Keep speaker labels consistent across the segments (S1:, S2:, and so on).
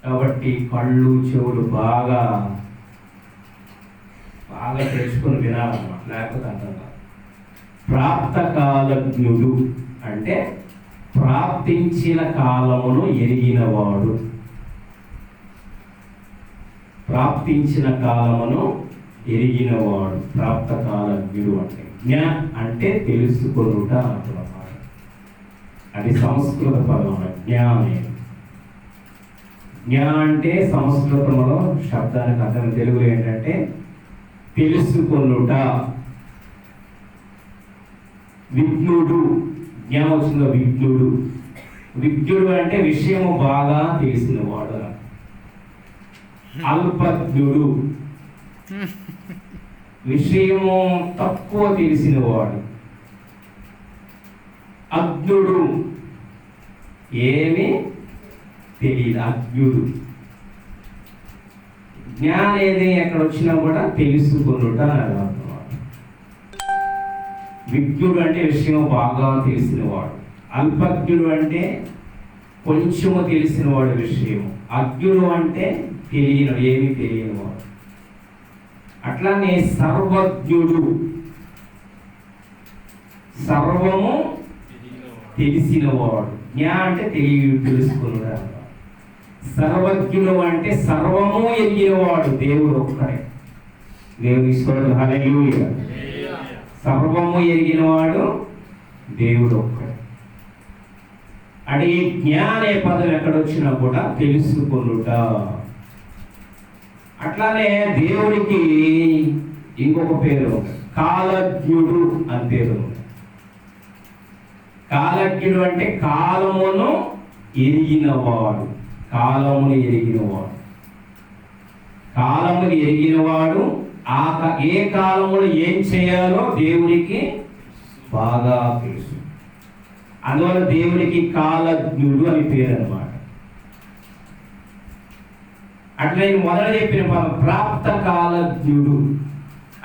S1: కాబట్టి కళ్ళు చెవులు బాగా బాగా తెచ్చుకొని వినాలన్నమాట, లేకపోతే అర్థం కాదు. ప్రాప్తకాలజ్ఞుడు అంటే ప్రాప్తించిన కాలమును ఎరిగినవాడు. ప్రాప్తించిన కాలమును ఎరిగినవాడు ప్రాప్తకాలజ్ఞుడు అంటే. జ్ఞ అంటే తెలుసుకొనుట అన్నమాట. అది సంస్కృత పదం. జ్ఞానే జ్ఞ అంటే సంస్కృతంలో శబ్దానికి అర్థం, తెలుగులో ఏంటంటే తెలుసుకొనుట. విజ్ఞుడు, జ్ఞానం వచ్చిందో విజ్ఞుడు. విజ్ఞుడు అంటే విషయము బాగా తెలిసినవాడు. అల్పజ్ఞుడు విషయము తక్కువ తెలిసినవాడు. అజ్ఞుడు ఏమి తెలియదు, అజ్ఞుడు. జ్ఞానం అనేది ఎక్కడ వచ్చినా కూడా తెలుసుకొనుట అన్నమాట. విజ్ఞుడు అంటే విషయం బాగా తెలిసినవాడు. అల్పజ్ఞుడు అంటే కొంచెము తెలిసినవాడు విషయం. అజ్ఞుడు అంటే ఏమీ తెలియనివాడు. అట్లానే సర్వజ్ఞుడు, సర్వము తెలిసినవాడు. జ్ఞ అంటే తెలుసుకున్నాడు. సర్వజ్ఞుడు అంటే సర్వము ఎరిగినవాడు. దేవుడు ఒక్కడే, దేవుని ఈశ్వరుడు. హల్లెలూయా. సర్వము ఎరిగినవాడు దేవుడు ఒక్కడే. అంటే ఈ జ్ఞానే పదం ఎక్కడొచ్చినా కూడా తెలుసుకొనుట. అట్లానే దేవుడికి ఇంకొక పేరు కాలజ్ఞుడు అని పేరు. కాలజ్ఞుడు అంటే కాలమును ఎరిగినవాడు. కాలమును ఎరిగినవాడు, కాలమును ఎరిగినవాడు. ఏ కాలములో ఏం చేయాలో దేవునికి బాగా తెలుసు. అందువల్ల దేవునికి కాలజ్ఞుడు అని పేరు అన్నమాట. అట్లా నేను మొదట చెప్పిన పదం ప్రాప్త కాలజ్ఞుడు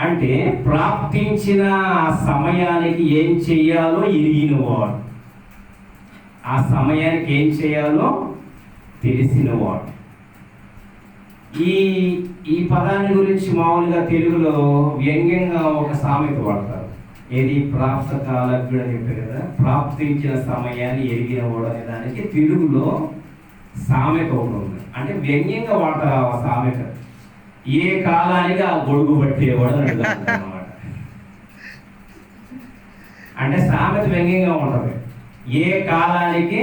S1: అంటే ప్రాప్తించిన సమయానికి ఏం చేయాలో ఎరిగినవాడు. ఆ సమయానికి ఏం చేయాలో తెలిసినవాడు. ఈ పదాన్ని గురించి మామూలుగా తెలుగులో వ్యంగ్యంగా ఒక సామెత వాడతారు. ఏది ప్రాప్త కాలజ్ఞుడు అని చెప్పారు కదా, ప్రాప్తించిన సమయాన్ని ఎరిగినవాడు అనే దానికి తెలుగులో సామెత ఒకటి ఉంది. అంటే వ్యంగ్యంగా వాడతారు ఆ సామెత. ఏ కాలానికి ఆ గొడుగు పట్టేవాడు అని అన్నమాట. అంటే సామెత వ్యంగ్యంగా ఉంటుంది. ఏ కాలానికి,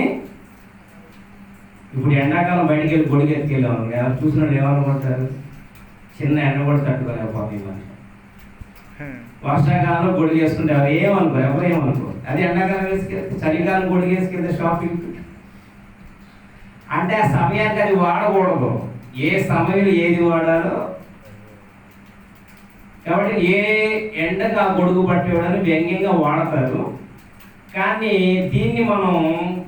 S1: ఇప్పుడు ఎండాకాలం బయటికి వెళ్ళి గొడుగు ఎత్తుకెళ్ళాము, ఎవరు చూసినట్టు ఏమనుకుంటారు? చిన్న ఎండ కూడా తట్టుకోలేకపోతే మనిషి. వర్షాకాలంలో గొడుగు వేసుకుంటే ఎవరు ఏమనుకోరు, ఎవరు ఏమనుకోరు. అది ఎండాకాలం వేసుకెళ్తే, చలికాలం గొడుగు వేసుకెళ్తే షాపింగ్. అంటే ఆ సమయానికి అది వాడకూడదు. ఏ సమయంలో ఏది వాడాలో. కాబట్టి ఏ ఎండకు ఆ గొడుగు పట్టేవాడని వ్యంగ్యంగా వాడతారు. కానీ దీన్ని మనం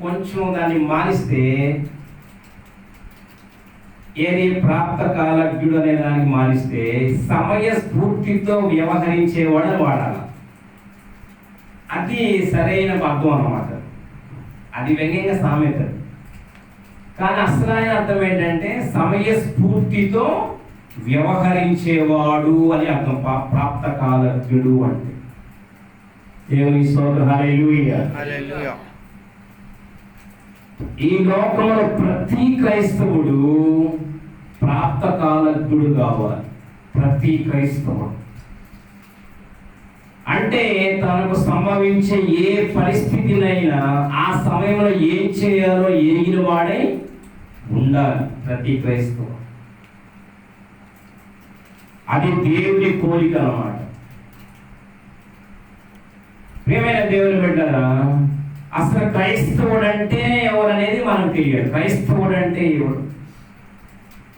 S1: కొంచెం దాన్ని మారిస్తే, ఏది ప్రాప్త కాలజ్ఞుడు అనే దానికి మారిస్తే సమయ స్ఫూర్తితో వ్యవహరించేవాడని వాడాలి. అది సరైన అర్థం అన్నమాట. అది వ్యంగ్యంగా సామెత. కానీ అసలైన అర్థం ఏంటంటే సమయ స్ఫూర్తితో వ్యవహరించేవాడు అని అర్థం ప్రాప్త కాలజ్ఞుడు అంటే. దేవుని స్తోత్రం. హల్లెలూయా. ఈ లోకంలో ప్రతి క్రైస్తవుడు ప్రాప్త కాలజ్ఞుడు కావాలి. ప్రతి క్రైస్తవుడు అంటే తనకు సంభవించే ఏ పరిస్థితినైనా ఆ సమయంలో ఏం చేయాలో ఎరిగిన వాడై ఉండాలి ప్రతి క్రైస్తవుడు. అది దేవుని కోరిక అన్నమాట. ప్రియమైన దేవుని బిడ్డలారా, అసలు క్రైస్తవుడు అంటే ఎవరు అనేది మనకు తెలియదు. క్రైస్తవుడు అంటే ఎవరు?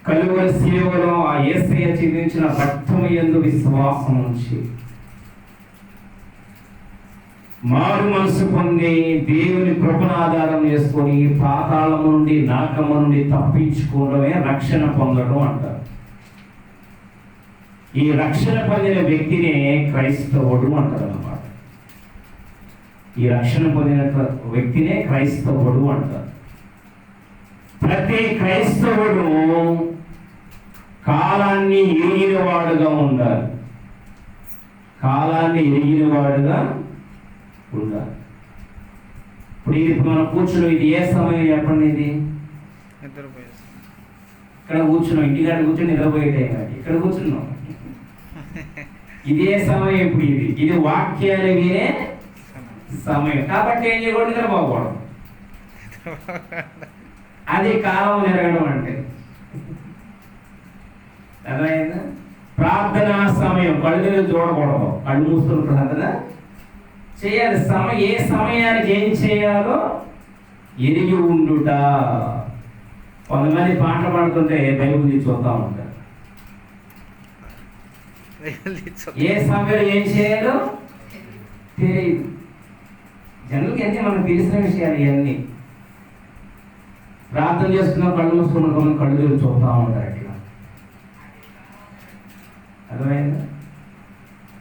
S1: కలువరి శిలువలో ఆ యేసయ్య చిందించిన రక్తము యందు విశ్వాసం ఉంచి మారు మనసు పొంది దేవుని కృపను ఆధారం చేసుకొని పాతాళం నుండి నరకము నుండి తప్పించుకోవడమే రక్షణ పొందడం అంటారు. ఈ రక్షణ పొందిన వ్యక్తినే క్రైస్తవుడు అంటారు అన్నమాట. ఈ రక్షణ పొందిన వ్యక్తినే క్రైస్తవుడు అంటారు. ప్రతి క్రైస్తవుడు కాలాన్ని ఎరిగినవాడుగా ఉండాలి. కాలాన్ని ఎరిగినవాడుగా ఉండాలి. ఇప్పుడు మనం కూర్చుని ఇది ఏ సమయం చెప్పండి? ఇది ఇక్కడ కూర్చున్నాం, ఇంటికాడ కూర్చొని నిద్రపోయే టైం కాదు, ఇక్కడ కూర్చున్నాం. ఇదే సమయం. ఇప్పుడు ఇది వాక్యాలు వినే సమయం. కాబట్టి ఏం చేయకూడదు? నిద్రపోకూడదు. అది కాలం జరగడం అంటే. అర్థమైందా? ప్రార్థనా సమయం. కళ్ళు చూడకూడదు, కళ్ళు మూసుకుని ప్రార్థన చేయాలి. ఏ సమయానికి ఏం చేయాలో ఎరిగి ఉండుట. కొంతమంది పాటలు పాడుతుంటే బైబిల్ తీసి చూస్తూ ఉంటారు. ఏ సమయంలో ఏం చేయాలో తెలియదు. జనులకి అయితే మనకు తెలిసిన విషయాలు ఇవన్నీ. ప్రార్థన చేస్తున్నా కళ్ళు మూసుకున్న కళ్ళు చూస్తూ ఉంటారు. అట్లా అర్థమైందా?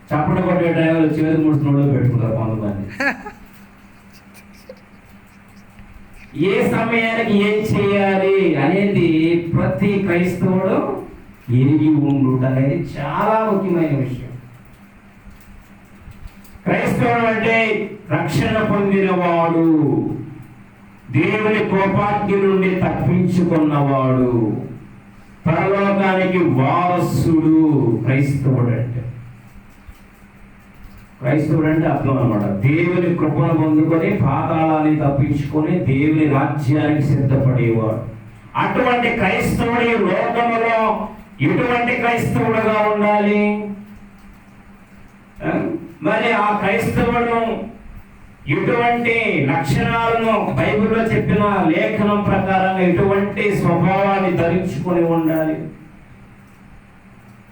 S1: చప్పట కొట్టే టైంలో చివరి ముడుచున్నోళ్ళు పెట్టుకుంటారు కొంతమంది. ఏ సమయానికి ఏం చేయాలి అనేది ప్రతి క్రైస్తవుడు ఎరిగి ఉండుట అనేది చాలా ముఖ్యమైన విషయం. క్రైస్తవుడు అంటే రక్షణ పొందినవాడు, దేవుని కోపాగ్ని నుండి తప్పించుకున్నవాడు, పరలోకానికి వారసుడు. క్రైస్తవుడు అంటే అర్థం అన్నమాట. దేవుని కృపను పొందుకొని పాతాళాన్ని తప్పించుకొని దేవుని రాజ్యానికి సిద్ధపడేవాడు. అటువంటి క్రైస్తవుడి లోకములో ఎటువంటి క్రైస్తవుడుగా ఉండాలి? మరి ఆ క్రైస్తవుడు ఎటువంటి లక్షణాలను బైబిల్లో చెప్పిన లేఖనం ప్రకారంగా ఎటువంటి స్వభావాన్ని ధరించుకొని ఉండాలి?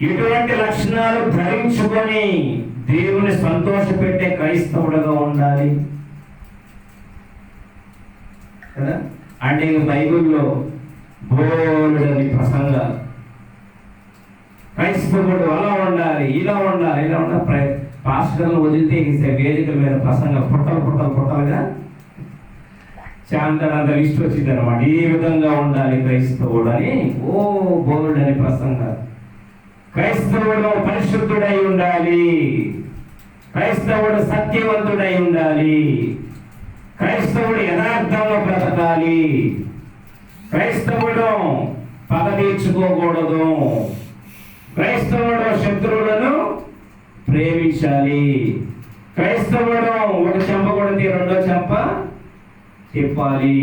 S1: ఎటువంటి లక్షణాలు ధరించుకొని దేవుని సంతోషపెట్టే క్రైస్తవుడుగా ఉండాలి కదా? అంటే బైబిల్లో బోలెడని ప్రసంగాలు. క్రైస్తవుడు అలా ఉండాలి, ఇలా ఉండాలి, ఇలా ఉండాలి. పాస్టర్లను వదిలితే వేదికల మీద ప్రసంగం పుట్టలుగా చాంతనంత లిస్ట్ వచ్చింది అనమాట. ఏ విధంగా ఉండాలి క్రైస్తవుడు అని బోలెడని ప్రసంగాలు. క్రైస్తవుడు పరిశుద్ధుడై ఉండాలి, క్రైస్తవుడు సత్యవంతుడై ఉండాలి, క్రైస్తవుడు యథార్థంలో బ్రతకాలి, క్రైస్తవుడు పగ తీర్చుకోకూడదు, క్రైస్తవుడు శత్రువులను ప్రేమించాలి, క్రైస్తవుడు ఒక చెంప కొడితే రెండో చెంప చెప్పాలి.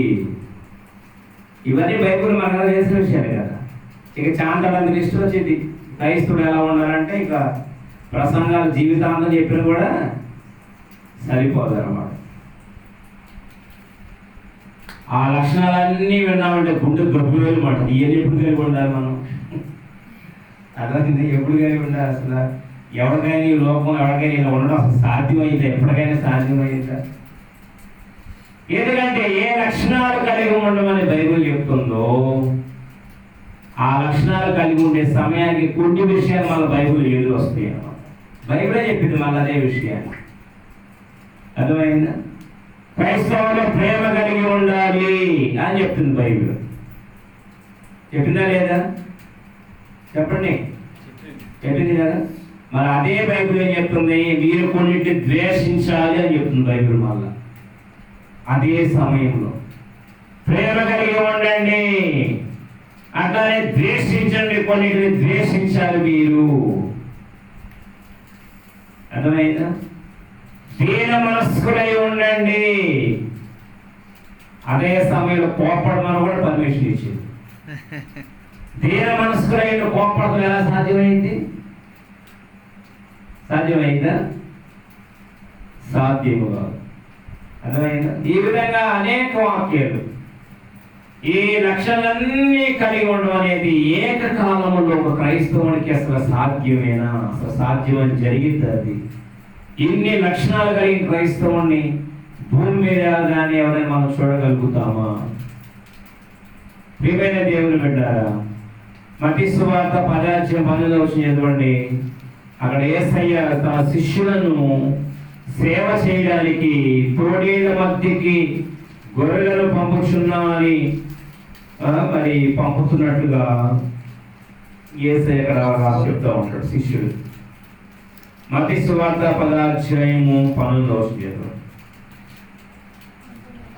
S1: ఇవన్నీ బైబిల్ మనకు చేసిన విషయాలు కదా. ఇక చాంతాడంత లిస్ట్ వచ్చింది. క్రైస్తవుడు ఎలా ఉండాలంటే ఇక ప్రసంగాలు జీవితాంతం చెప్పిన కూడా సరిపోదు అన్నమాట. ఆ లక్షణాలన్నీ విన్నామంటే గుండె గొప్పలు మాట. ఇవన్నీ ఎప్పుడు కలిగి ఉండాలి మనం? అర్థమైంది? ఎప్పుడు కలిగి ఉండాలి? అసలు ఎవరికైనా ఈ లోకం ఎవరికైనా ఇలా ఉండడం అసలు సాధ్యమైందా? ఎప్పటికైనా సాధ్యమైందా? ఎందుకంటే ఏ లక్షణాలు కలిగి ఉండమని బైబిల్ చెప్తుందో ఆ లక్షణాలు కలిగి ఉండే సమయానికి కొన్ని విషయాలు మళ్ళీ బైబిల్ ఏడు వస్తాయి అన్నమాట. బైబిలే చెప్పింది మళ్ళీ అదే విషయాన్ని. అర్థమైందా? క్రైస్తవులు ప్రేమ కలిగి ఉండాలి అని చెప్తుంది బైబిల్. చెప్పిందా లేదా? చెప్పండి. చెప్పింది కదా. మరి అదే బైబిల్ ఏం చెప్తుంది? మీరు కొన్నింటిని ద్వేషించాలి అని చెప్తుంది బైబిల్. మళ్ళా అదే సమయంలో ప్రేమ కలిగి ఉండండి, అట్లానే ద్వేషించండి, కొన్నిటిని ద్వేషించాలి మీరు. అర్థమైందా? దీన మనస్కులై ఉండండి. అదే సమయంలో కోపడమని కూడా పర్మిషన్ ఇచ్చింది. దీన మనస్కులై కోపడడం ఎలా సాధ్యమైంది? సాధ్యమైందా? సాధ్యము కాదు. అర్థమైందా? ఈ విధంగా అనేక వాక్యాలు ఈ లక్షణాలన్నీ కలిగి ఉండడం అనేది ఏకకాలంలో ఒక క్రైస్తవునికి అసలు సాధ్యమేనా? అసలు సాధ్యమని జరిగింది అది. ఇన్ని లక్షణాలు కలిగిన క్రైస్తవుని భూమి మీద కానీ ఎవరైనా మనం చూడగలుగుతామా? ప్రియమైన దేవుని బిడ్డారా, మత్తయి సువార్త 10:12 చదవండి. అక్కడ యేసయ్య తన శిష్యులను సేవ చేయడానికి తోడేళ్ల మధ్యకి గొర్రెలను పంపుచున్నామని మరి పంపుతున్నట్టుగా యేసయ్య ఇక్కడ చెప్తూ ఉంటాడు శిష్యుడు. మత్తయి సువార్త 10వ అధ్యాయము 12వ వచనం.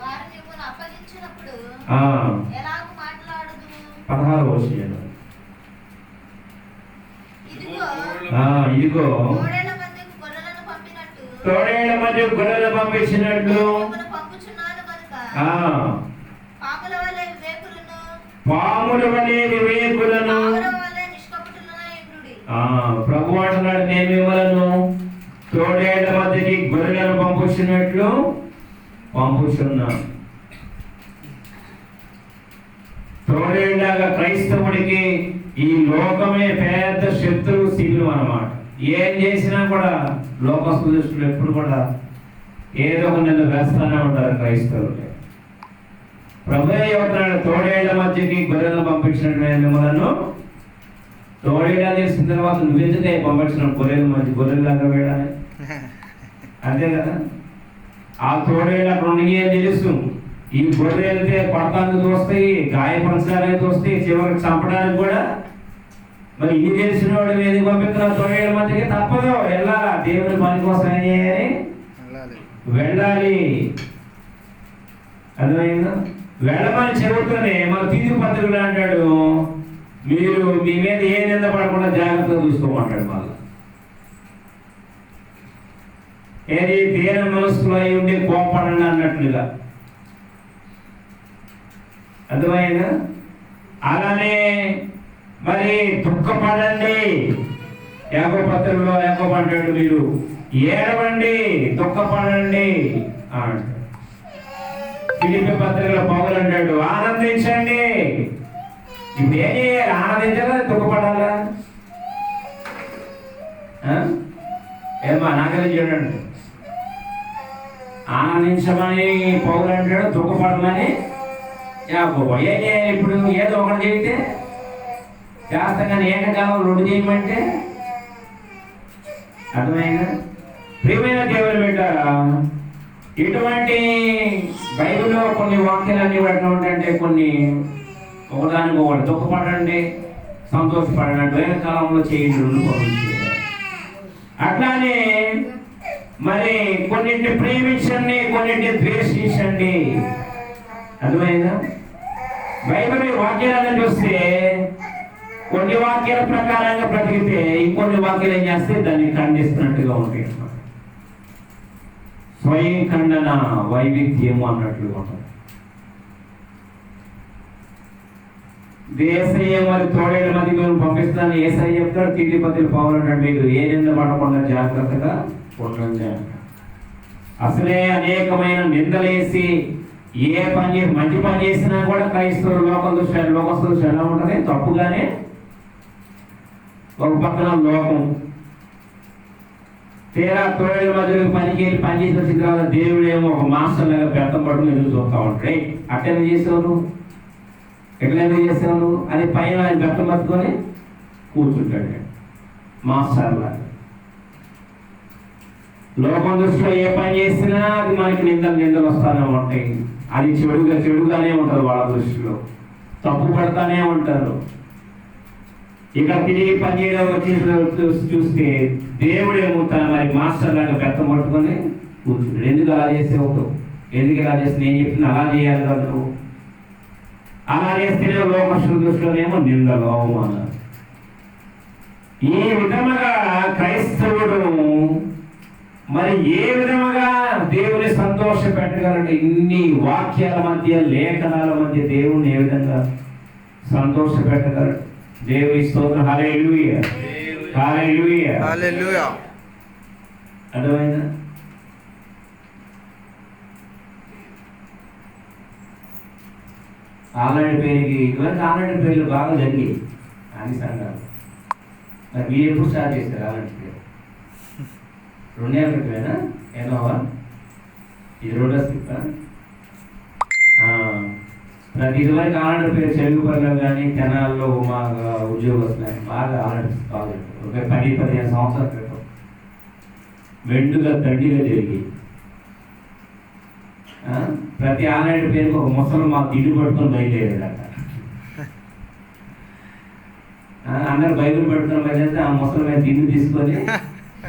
S2: వారు మిమ్మును అప్పగించినప్పుడు
S1: 16వ వచనం. ఇదిగో తోడేళ్ల మధ్య గొర్రెలను పంపించినట్లు పాముల వలె వివేకులను ప్రభు అంటున్నాడు, నేను మిమ్మలను తోడేళ్ల మధ్యకి గొర్రెలను పంపించినట్లు పంపుచున్నా. తోడేళ్లాగా క్రైస్తవుడికి ఈ లోకమే పెద్ద శత్రువు శిబిరం అన్నమాట. ఏం చేసినా కూడా లోకస్తు దృష్టిలో ఎప్పుడు కూడా ఏదో ఒక నింద వేస్తానే ఉంటారు క్రైస్తవులు. ప్రభువే చెబుతున్నాడు, తోడేళ్ల మధ్యకి గొర్రెలను పంపించినట్టు నేను మిమ్మలను. తోడేళ్ళ చేసిన తర్వాత నువ్వెందుకే పంపించిన గొర్రెల మధ్య గొర్రెలాగా వేయాలి? అంతే కదా. ఆ తోడేళ్ళు అక్కడ ఉన్నాయి తెలుసు. ఈ గొర్రె వెళ్తే పడతానికి చూస్తాయి, గాయపరచడానికి వస్తాయి, చివరికి చంపడానికి కూడా. మరి ఇది తెలిసిన వాడు ఏది పంపిస్తున్నా తోడేళ్ళ మధ్యకి తప్పదు, వెళ్ళాలా. దేవుని పని కోసం ఏం చేయాలి? వెళ్ళాలి. అర్థమైందా? వెళ్ళమని చెబుతూనే మన తీర్పు పత్రికలు అంటాడు, మీరు మీ మీద ఏ నింద పడకుండా జాగ్రత్తగా చూసుకోమంటాడు. మళ్ళీ ఏది తీర మనస్సులో అయి ఉండి కోపడండి అన్నట్లుగా. అర్థమైందా? అలానే మరి దుఃఖపడండి. యాకోబు పత్రికలో యాకోబు అంటాడు, మీరు ఏడవండి, దుఃఖపడండి అంటాడు. ఫిలిప్పీ పత్రికలో పౌలు అంటాడు, ఆనందించండి. ఇప్పుడు ఏం చేయాలి? ఆనందించాలా, దుఃఖపడాలా? ఏమా నాకనే చూడండి. ఆనందించమని పౌలు అంటాడు, దుఃఖపడమని యాకోబు. ఏం చేయాలి? ఇప్పుడు ఏదో ఒకటి చేయితే చేస్తాం, కానీ ఏకకాలం రెండు చేయమంటే అర్థమైందా? ప్రియమైన దేవుని బిడ్డారా, ఇటువంటి బైబిల్లో కొన్ని వాక్యాలన్నీ ఎట్లా ఉంటాయంటే, కొన్ని ఒకదానికి ఒకటి దుఃఖపడండి, సంతోషపడండి, వేరే కాలంలో చేయండి పంపించారు. అట్లానే మరి కొన్నింటి ప్రేమించండి, కొన్నింటి ద్వేషించండి. అర్థమైందా? బైబిల్ వాక్యాలను చూస్తే కొన్ని వాక్యాల ప్రకారంగా బ్రతికితే ఇంకొన్ని వాక్యాలు ఏం చేస్తే దాన్ని ఖండిస్తున్నట్టుగా ఉంటాయి. స్వయం ఖండన వైవిధ్యము అన్నట్లుగా ఉంటుంది. ఏసయ్య మరి తోడేళ్ళ మధ్య మేము పంపిస్తాను ఏసయ్య చెప్తాడు. తీర్పుపత్రులు పౌలు అంటాడు, మీరు ఏ నింద పడకుండా జాగ్రత్తగా ఉండండి. అసలే అనేకమైన నిందలేసి ఏ పని చేసి మంచి పని చేసినా కూడా క్రైస్తవులు లోకస్తులు ఎలా ఉంటుంది? తప్పుగానే. ఒక పక్కన లోకం, తీరా తోడేళ్ళ మధ్య పని చేసి వచ్చిన తర్వాత దేవుడు ఏమో ఒక మాస్టర్ లాగా బెత్తం పడుకుని ఎదురు చూస్తూ ఉంటాడు. అట్టెందుకు చేసేవారు, ఎట్లా చేసేవారు అని పైన ఆయన బెత్తం పట్టుకొని కూర్చుంటాడు మాస్టర్ లాగా. లోకం దృష్టిలో ఏ పని చేసినా అది మనకి నిందలు వస్తానే ఉంటాయి. అది చెడుగానే ఉంటుంది వాళ్ళ దృష్టిలో, తప్పు పడతానే ఉంటారు. ఇక తిరిగి పని చేయడం వచ్చి చూస్తే దేవుడేమో తన మరి మాస్టర్ లాగా బెత్తం పట్టుకొని కూర్చుంటాడు. ఎందుకు అలా చేసేవాడు, ఎందుకు ఇలా చేసి నేను చెప్పిన అలా చేయాలి కదా నువ్వు. అలా చేస్తేనే లోకస్తుల దృష్టిలోనేమో నిందలు, అవమానాలు. ఈ విధముగా క్రైస్తవుడు మరి ఏ విధముగా దేవుని సంతోష పెట్టగలడు? ఇన్ని వాక్యాల మధ్య, లేఖనాల మధ్య దేవుని ఏ విధంగా సంతోష పెట్టగలడు? దేవుని స్తోత్రం. హల్లెలూయా, హల్లెలూయా, హల్లెలూయా. అర్థమైందా? ఆల్రెడీ పేరుకి ఇదివరకు ఆల్రెడీ పేర్లు బాగా జరిగి అని సంఘాలు. మరి మీరు ఎప్పుడు స్టార్ట్ చేస్తారు ఆల్రెడీ పేరు? 2 ఏళ్ళ క్రితమేనా? ఏనోవా ఇది 2వ స్లిప్. ప్రతి ఇదివరకు ఆల్రెడీ పేరు చెరుకుపల్లిలో కానీ తెనాల్లో మా ఉద్యోగస్తులు బాగా ఆల్రెడీ కాదు. ఒక 10-15 సంవత్సరాల క్రితం మెండుగా దండిగా జరిగి ప్రతి ఆల్రెడీ పేరుకి ఒక ముసలు మాకు ఇల్లు పట్టుకొని బయలుదేరాడట. అందరు బైబిల్ పట్టుకుని బయలుదేరితే ఆ ముసలి మీద దిండు తీసుకొని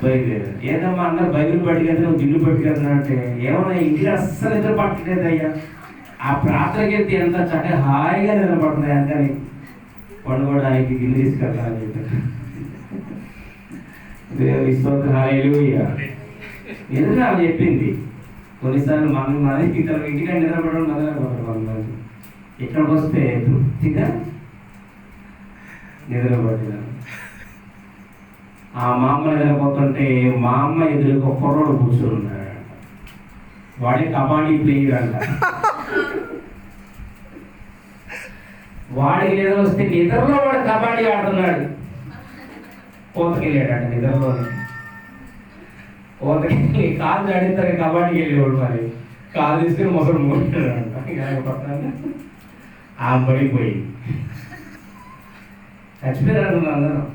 S1: బయలుదేరారు. ఏదమ్మా అందరు బైబిల్ పట్టుకెళ్తే నువ్వు దిండు పట్టుకెళ్తున్నా అంటే, ఏమన్నా ఇంటికి అస్సలు నిద్ర పట్టలేదు అయ్యా, ఆ ప్రార్థనకి వెళ్తే ఎంత చక్కగా హాయిగా నిద్రపడుతుంది అంతని పండుకోవడానికి దిండు తీసుకెళ్తానని చెప్పారు. దేవుని స్తోత్రం, హల్లెలూయా. నిజంగా ఆమె చెప్పింది. కొన్నిసార్లు మన ఇంటికి నిద్రపడడం మొదలైపోతారు. ఇక్కడికి వస్తే తృప్తిగా నిద్రపడ్డాను. ఆ మా అమ్మ నిద్రపోతుంటే మా అమ్మ ఎదురుగా కుర్రోడు కూర్చొని ఉన్నాడు. వాడే కబడ్డీ ప్లేయర్ అంట. వాడికి నిద్ర వస్తే నిద్రలో వాడు కబడ్డీ ఆడుతున్నాడు. కోతకెళ్ళాడు నిద్రలోనే. కోతకి కాలు ఆడితే కబడ్డీకి వెళ్ళేవాడు. మరి కాలు తీసుకుని మొసలు మూడాడు అంట. ఆ పడిపోయి చచ్చిపోయారు అందరం.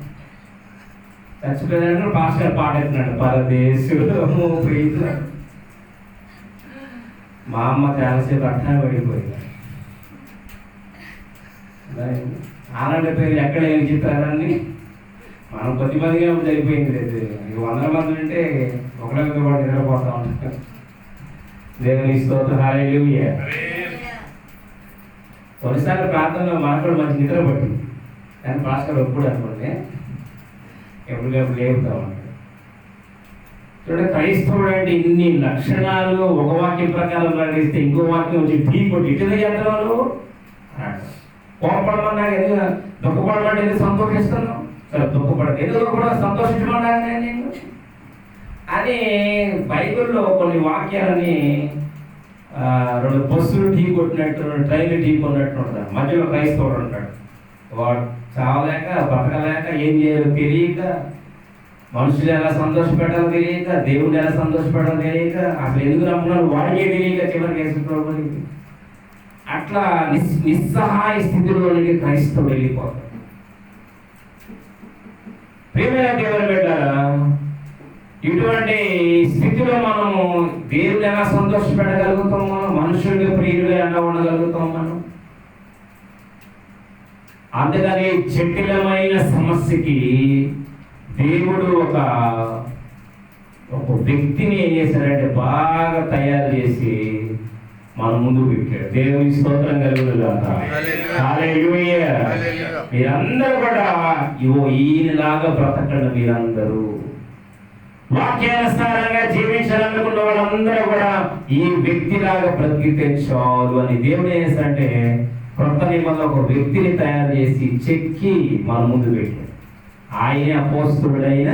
S1: చచ్చిపోయారు. పాస్టర్ పాడేస్తున్నాడు పరదేశుడు ప్రీతులు. మా అమ్మ చాలాసేపు అట్లా పడిపోయింది. ఆనంద పేరు ఎక్కడ లేని చిత్రాలన్నీ మనం కొద్ది మందిగా జరిగిపోయింది. లేదు 100 మంది ఉంటే ఒకరితో పాటు నిద్రపోతా ఉంటాం. దేవుని స్తోత్రం, హల్లెలూయా. కొన్నిసార్లు ప్రార్థనలో మనకు మంచి నిద్ర పట్టింది, కానీ పాస్టర్ ఎప్పుడు అనుకోండి ఎప్పటికప్పుడు లేపుతా ఉంటాడు. చూడండి, క్రైస్తవుడు అంటే ఇన్ని లక్షణాలు ఒక వాక్యం ప్రకారం ప్రకటిస్తే ఇంకో వాక్యం వచ్చి ఢీ కొట్టి ఇటుగా చేస్తాను. కోపపడమన్నా ఎందుకు, దుఃఖపడమంటే ఎందుకు సంతోషిస్తున్నావు? సరే దుఃఖపడదు, ఎందుకు కూడా సంతోషించమన్నాను నేను అని. బైబిల్లో కొన్ని వాక్యాలని 2 బస్సులు ఢీ కొట్టినట్టు, ట్రైన్లు ఢీ కొట్టినట్టు ఉంటాడు. మధ్యలో క్రైస్తవుడు ఉంటాడు. వాడు చావలేక బతకలేక ఏం చేయాలో తెలియక, మనుషులు ఎలా సంతోషపెట్టాలో తెలియక, దేవుడు ఎలా సంతోషపెట్టాలో తెలియక, అసలు ఎందుకు నమ్మున్నాడు వాడికే తెలియక చివరికి వేసుకోవాలి. అట్లా నిస్సహాయ స్థితిలోనికి క్రైస్తవుడు వెళ్ళిపోతాడు. ప్రియమైన దేవుని బిడ్డలారా, ఇటువంటి స్థితిలో మనము దేవుడు ఎలా సంతోషపెట్టగలుగుతాం? మనం మనుషుడిగా ప్రియులుగా ఎలా ఉండగలుగుతాం మనం? అందుకని జటిలమైన సమస్యకి దేవుడు ఒక వ్యక్తిని ఏం చేశాడంటే బాగా తయారు చేసి మన ముందుకు పెట్టాడు. దేవుని స్తోత్రం కలుగునుగాక. హల్లెలూయా. మీరందరూ కూడా ఈయనలాగా బ్రతకండి. మీరందరూ వాక్యానుసారంగా జీవించాలనుకున్న వాళ్ళందరూ కూడా ఈ వ్యక్తిలాగా బ్రతికితే చాలు అని దేవుడు ఏం చేస్తాడంటే కొత్త నిబంధనలో ఒక వ్యక్తిని తయారు చేసి చెక్కి మన ముందు పెట్టాడు. ఆయన అపోస్తలుడైన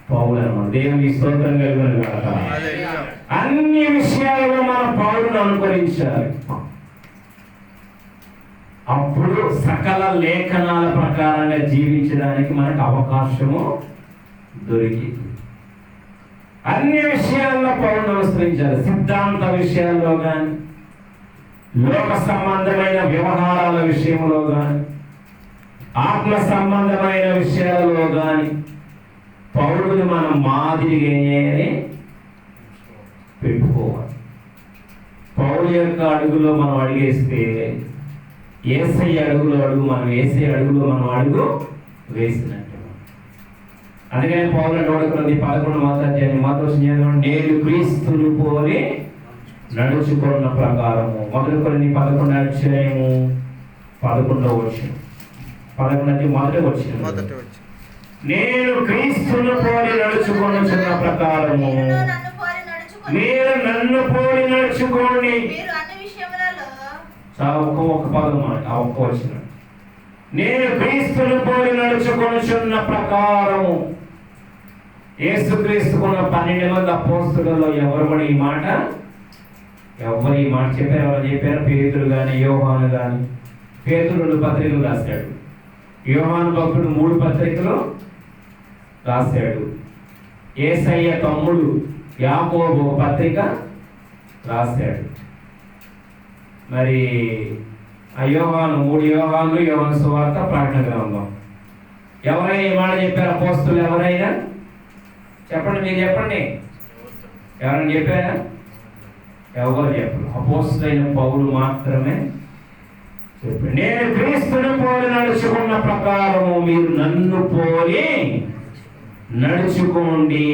S1: పౌలు అన్నమాట. దేవుని స్తోత్రం కలుగునుగాక. అన్ని విషయాలలో మనం పౌలును అనుకరించాలి. అప్పుడు సకల లేఖనాల ప్రకారంగా జీవించడానికి మనకు అవకాశము దొరికింది. అన్ని విషయాల్లో పౌలును అనుసరించాలి. సిద్ధాంత విషయాల్లో కానీ, లోక సంబంధమైన వ్యవహారాల విషయంలో కానీ, ఆత్మ సంబంధమైన విషయాలలో కానీ పౌలుని మనం మాదిరిగానే పెట్టుకోవాలి. పౌలు యొక్క అడుగులో మనం అడిగేస్తే యేసయ్య అడుగులో అడుగు మనం యేసయ్య అడుగులో మనం అడుగు వేసినట్టు. అందుకని పౌలు అడుగుతున్నది 11వ అధ్యాయం నేను క్రీస్తును పోలి నడుచుకున్న ప్రకారము. మొదటి కొరింథీ 11వ అధ్యాయము 11వ వచనం. 11 మొదటి వచనం. నేను క్రీస్తును పోలి నడుచుకొనుచున్న ప్రకారము మీరు నన్ను పోలి నడుచుకోండి. ఒక్క పదం ఆ ఒక్క వచనం. నేను క్రీస్తును పోలి నడుచుకొనుచున్న ప్రకారము. యేసుక్రీస్తుకున్న 12 మంది అపోస్తలుల్లో ఎవరు ఈ మాట చెప్పారు? ఎవరు చెప్పారు? పేతురు కానీ, యోహాను కానీ. పేతురు 2 పత్రికలు రాశాడు. యోహాను భక్తుడు 3 పత్రికలు రాశాడు. యేసయ్య తమ్ముడు యాకోబు ఒక పత్రిక రాశాడు. మరి ఆ యోహాను 3 యోహాను, యోహాను సువార్త, ప్రకటన గ్రంథం. ఎవరైనా ఈ మాట చెప్పారు? అపోస్తలులు ఎవరైనా చెప్పండి, మీరు చెప్పండి. ఎవరైనా చెప్పారా? ఎవరు చెప్పరు. అపోస్తలుడైన పౌలు మాత్రమే చెప్పాడు. నేను క్రీస్తును పోలి నడుచుకున్న ప్రకారము మీరు నన్ను పోలి నడుచుకోండి.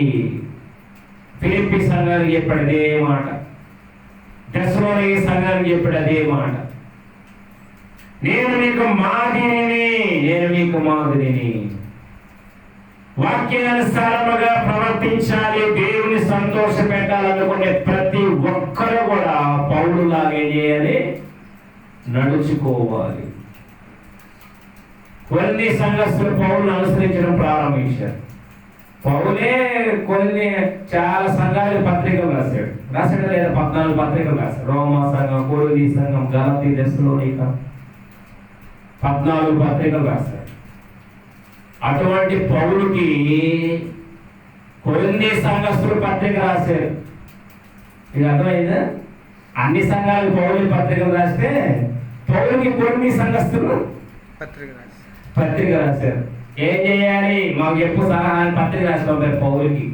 S1: ఫిలిప్పీ సంఘానికి చెప్పాడు అదే మాట, తెస్సలోనికీ సంఘానికి చెప్పాడు అదే మాట. నేను మీకు మాదిరిని వాక్యానుసారముగా ప్రవర్తించాలి. దేవుని సంతోష పెట్టాలనుకునే ప్రతి ఒక్కరు కూడా పౌలులాగా ఏం చేయాలి? నడుచుకోవాలి. కొన్ని సంఘస్థులు పౌలును అనుసరించడం ప్రారంభించారు. పౌలే చాలా సంఘాలకు పత్రికలు రాశాడు లేదా 14 పత్రికలు రాశాడు. రోమా సంఘం, కొరింథీ సంఘం, గలతీ, తెస్సలోనిక 14 పత్రికలు రాశాడు. అటువంటి పౌలుకి కొన్ని సంఘస్థులు పత్రిక రాశారు. ఇది అర్థమైందా? అన్ని సంఘాలు పౌలు పత్రికలు రాస్తే పౌలుకి కొన్ని సంఘస్థులు పత్రిక రాశారు. ఏం చేయాలి? మాకు చెప్పు సలహాన్ని పత్రిక రాసిన పౌలుకి.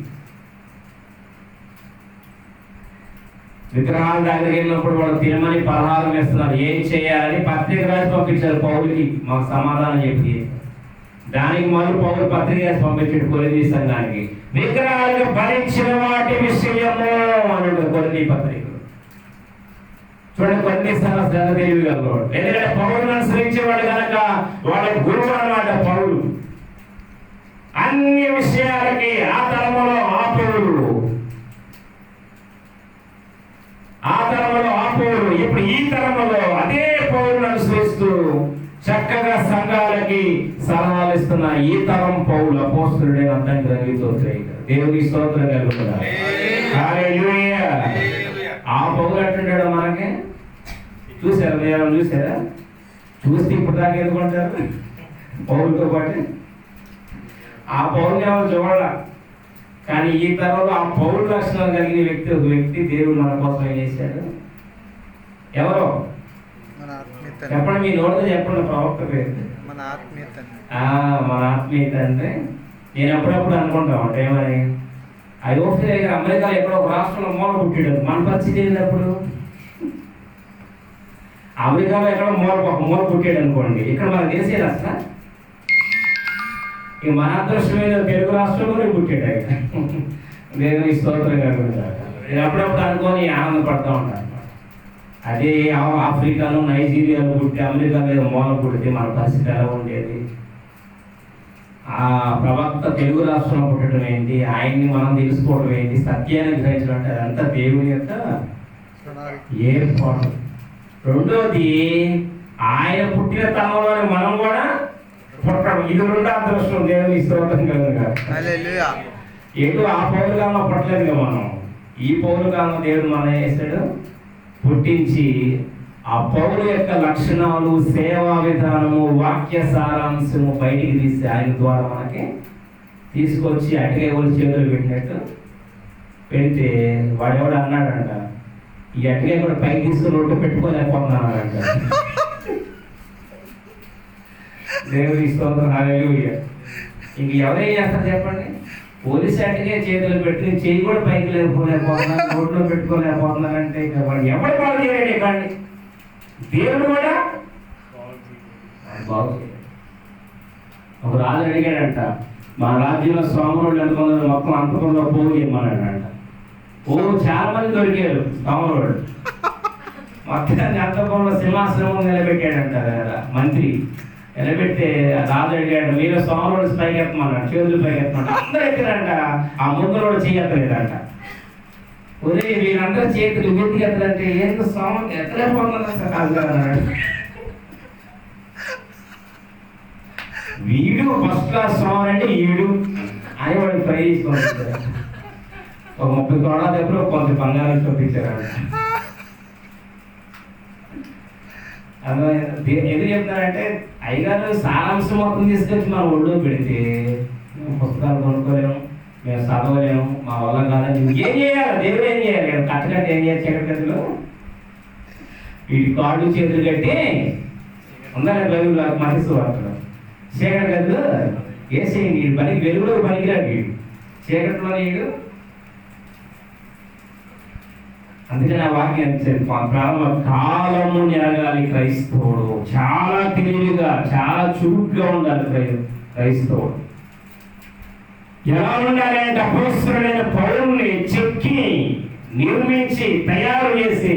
S1: విగ్రహాల దగ్గరికి వెళ్ళినప్పుడు వాళ్ళు తినమని పలహారం వేస్తున్నారు, ఏం చేయాలని పత్రిక రాసి పంపించారు పౌలుకి. మాకు సమాధానం చెప్పి దానికి మళ్ళీ పౌలు పత్రిక రాసి పంపించాడు కొరింథీ సంఘానికి. విగ్రహాలకు భరించిన వాటి విషయము అని కొరింథీ పత్రిక. చూడండి, కొన్ని సంవత్సరాలు తెలియగలరు. ఎందుకంటే పౌరులను అనుసరించేవాడు కనుక వాళ్ళ గురువు అన్నమాట పౌలు. అన్ని విషయాలకి ఆ తరములో ఆ పౌరులు, ఇప్పుడు ఈ తరములో అదే పౌరులను అనుసరిస్తూ చక్కగా సంఘాలకి సలహాలు ఇస్తున్న ఈ తరం పౌలు అపోస్తలుడే అర్థం కలిగిపోతాయి. దేవుని స్తోత్రం కలుగుతున్నారు. ఆ పౌలు అంటుంటాడు మనకి. చూసారా? మీరు చూసారా? చూస్తే ఇప్పుడు దాకా ఎందుకుంటారు పౌరులతో పాటు? ఆ పౌరుని ఎవరు చూడాల. కానీ ఈ తరంలో ఆ పౌరు లక్షణాలు కలిగిన ఒక వ్యక్తి దేవుడు మన కోసం ఏం చేశాడు? ఎవరో చెప్పండి, మీ నోటితో చెప్పండి. ప్రవక్త పేరు మన ఆత్మీయత అంటే నేను అప్పుడప్పుడు అనుకుంటా ఉంటా ఏమని, అయోఫ్య అమెరికాలో ఎక్కడో ఒక రాష్ట్రంలో మూల పుట్టాడు. మన పరిస్థితి ఏంటప్పుడు? అమెరికాలో ఎక్కడో మూల పుట్టాడు అనుకోండి, ఇక్కడ మనకు తెలిసేది అసలు. ఇక మన అదృష్టమైన తెలుగు రాష్ట్రంలోనే పుట్టాడు ఆయన. దేవుని స్తోత్రం కాకుండా నేను అప్పుడప్పుడు అనుకొని ఆనందపడతా ఉంటాను. అదే ఆఫ్రికాలో, నైజీరియాలో పుట్టి అమెరికాలో మూల పుట్టితే మన పరిస్థితి ఎలా ఉండేది? ఆ ప్రవక్త తెలుగు రాష్ట్రంలో పుట్టడం ఏంటి, ఆయన్ని మనం తెలుసుకోవడం ఏంటి, సత్యాన్ని గ్రహించడం అంటే అదంతా దేవుని యొక్క ఏర్పాటు. రెండోది, ఆయన పుట్టిన తరంలోనే మనం కూడా పుట్టడం. ఇది రెండో అదృష్టం. దేవుని స్తోత్రం కలుగుగా. ఏదో ఆ పౌరుగాల్లో పుట్టలేదుగా మనం. ఈ పౌరుగాల్లో దేవుడు మనం వేసాడు, పుట్టించి ఆ పౌరు యొక్క లక్షణాలు, సేవా విధానము, వాక్య సారాంశము బయటికి తీసి ఆయన ద్వారా మనకి తీసుకొచ్చి అటుగా ఎవరు చేతులు పెట్టినట్టు పెడితే వాడెవడు అన్నాడంట, ఈ అటుగా కూడా పైకి తీసుకుని ఒట్టు పెట్టుకోలేకపోతున్నాడంట. దేవుని స్తోత్రం, హల్లెలూయా. ఇంక ఎవరేం చేస్తారు చెప్పండి? పోలీసు అటుగా చేతులు పెట్టి చేయి కూడా పైకి లేకపోలేకపోతున్నారు, రోడ్లో పెట్టుకోలేకపోతున్నారంటే ఇక వాడు ఎవరు బాగు చేయలేడు. కానీ దేవుడు కూడా బాగు చేయలేడు. ఒక రాజు అడిగాడంట, మా రాజ్యంలో స్వాములు అనుకున్నారు, మొత్తం అంతకుండా పోగు చేయమన్నాడంట. చాలా మంది దొరికారు స్వాములు. మొత్తాన్ని అంతకుండా సింహాసనం నిలబెట్టాడంట మంత్రి. నిలబెడితే రాజు అడిగాడు, మీరు స్వాములు పైకి ఎత్తమన్నాడు, చేతులు పైకి ఎత్తమంట. అందరూ ఎత్తారంట, ఆ ముందు కూడా చేయలేదంట. ఒరే వీళ్ళందరూ చేతులు గుర్తుకు ఎత్తారంటే ఏంటో స్వామి ఎత్తలేకపోతున్నాడు. వీడు ఫస్ట్ క్లాస్ స్వామి అంటే ఈడు అని వాడికి ట్రై చేసుకుంటారు. ఒక 30 కోట్ల దగ్గర కొంత బంగారం చూపించారంట. ఎందుకు చెప్తారంటే అయ్యగారు సారాంశం మొత్తం తీసుకొచ్చి మన ఒళ్ళో పెడితే పుస్తకాలు కొనుక్కోలేము, మేము చదవలేము, మా వల్ల కాదని ఏం చేయాలి? దేవుడు ఏం చేయాలి? కట్టగట్టి ఏం చేయాలి? చీకటి గదిలో వీటి కాళ్ళు చేతులు కట్టి ఉందని బైబిల్ మనిషి వాడతాడు. చీకటి గదిలో వేసేయండి, వీడు పనికి వెలుగులో పనికిరాడు. వీడు చీకటిలో నీడు అందుకని ఆ వాక్యం ప్రారంభ కాలము ఎరగాలి క్రైస్తవుడు. చాలా తెలివిగా, చాలా చురుగ్గా ఉండాలి క్రైస్తవుడు. ఎలా ఉండాలి అంటే అపోస్తలుడైన పౌలుని చెక్కి నిర్మించి తయారు చేసి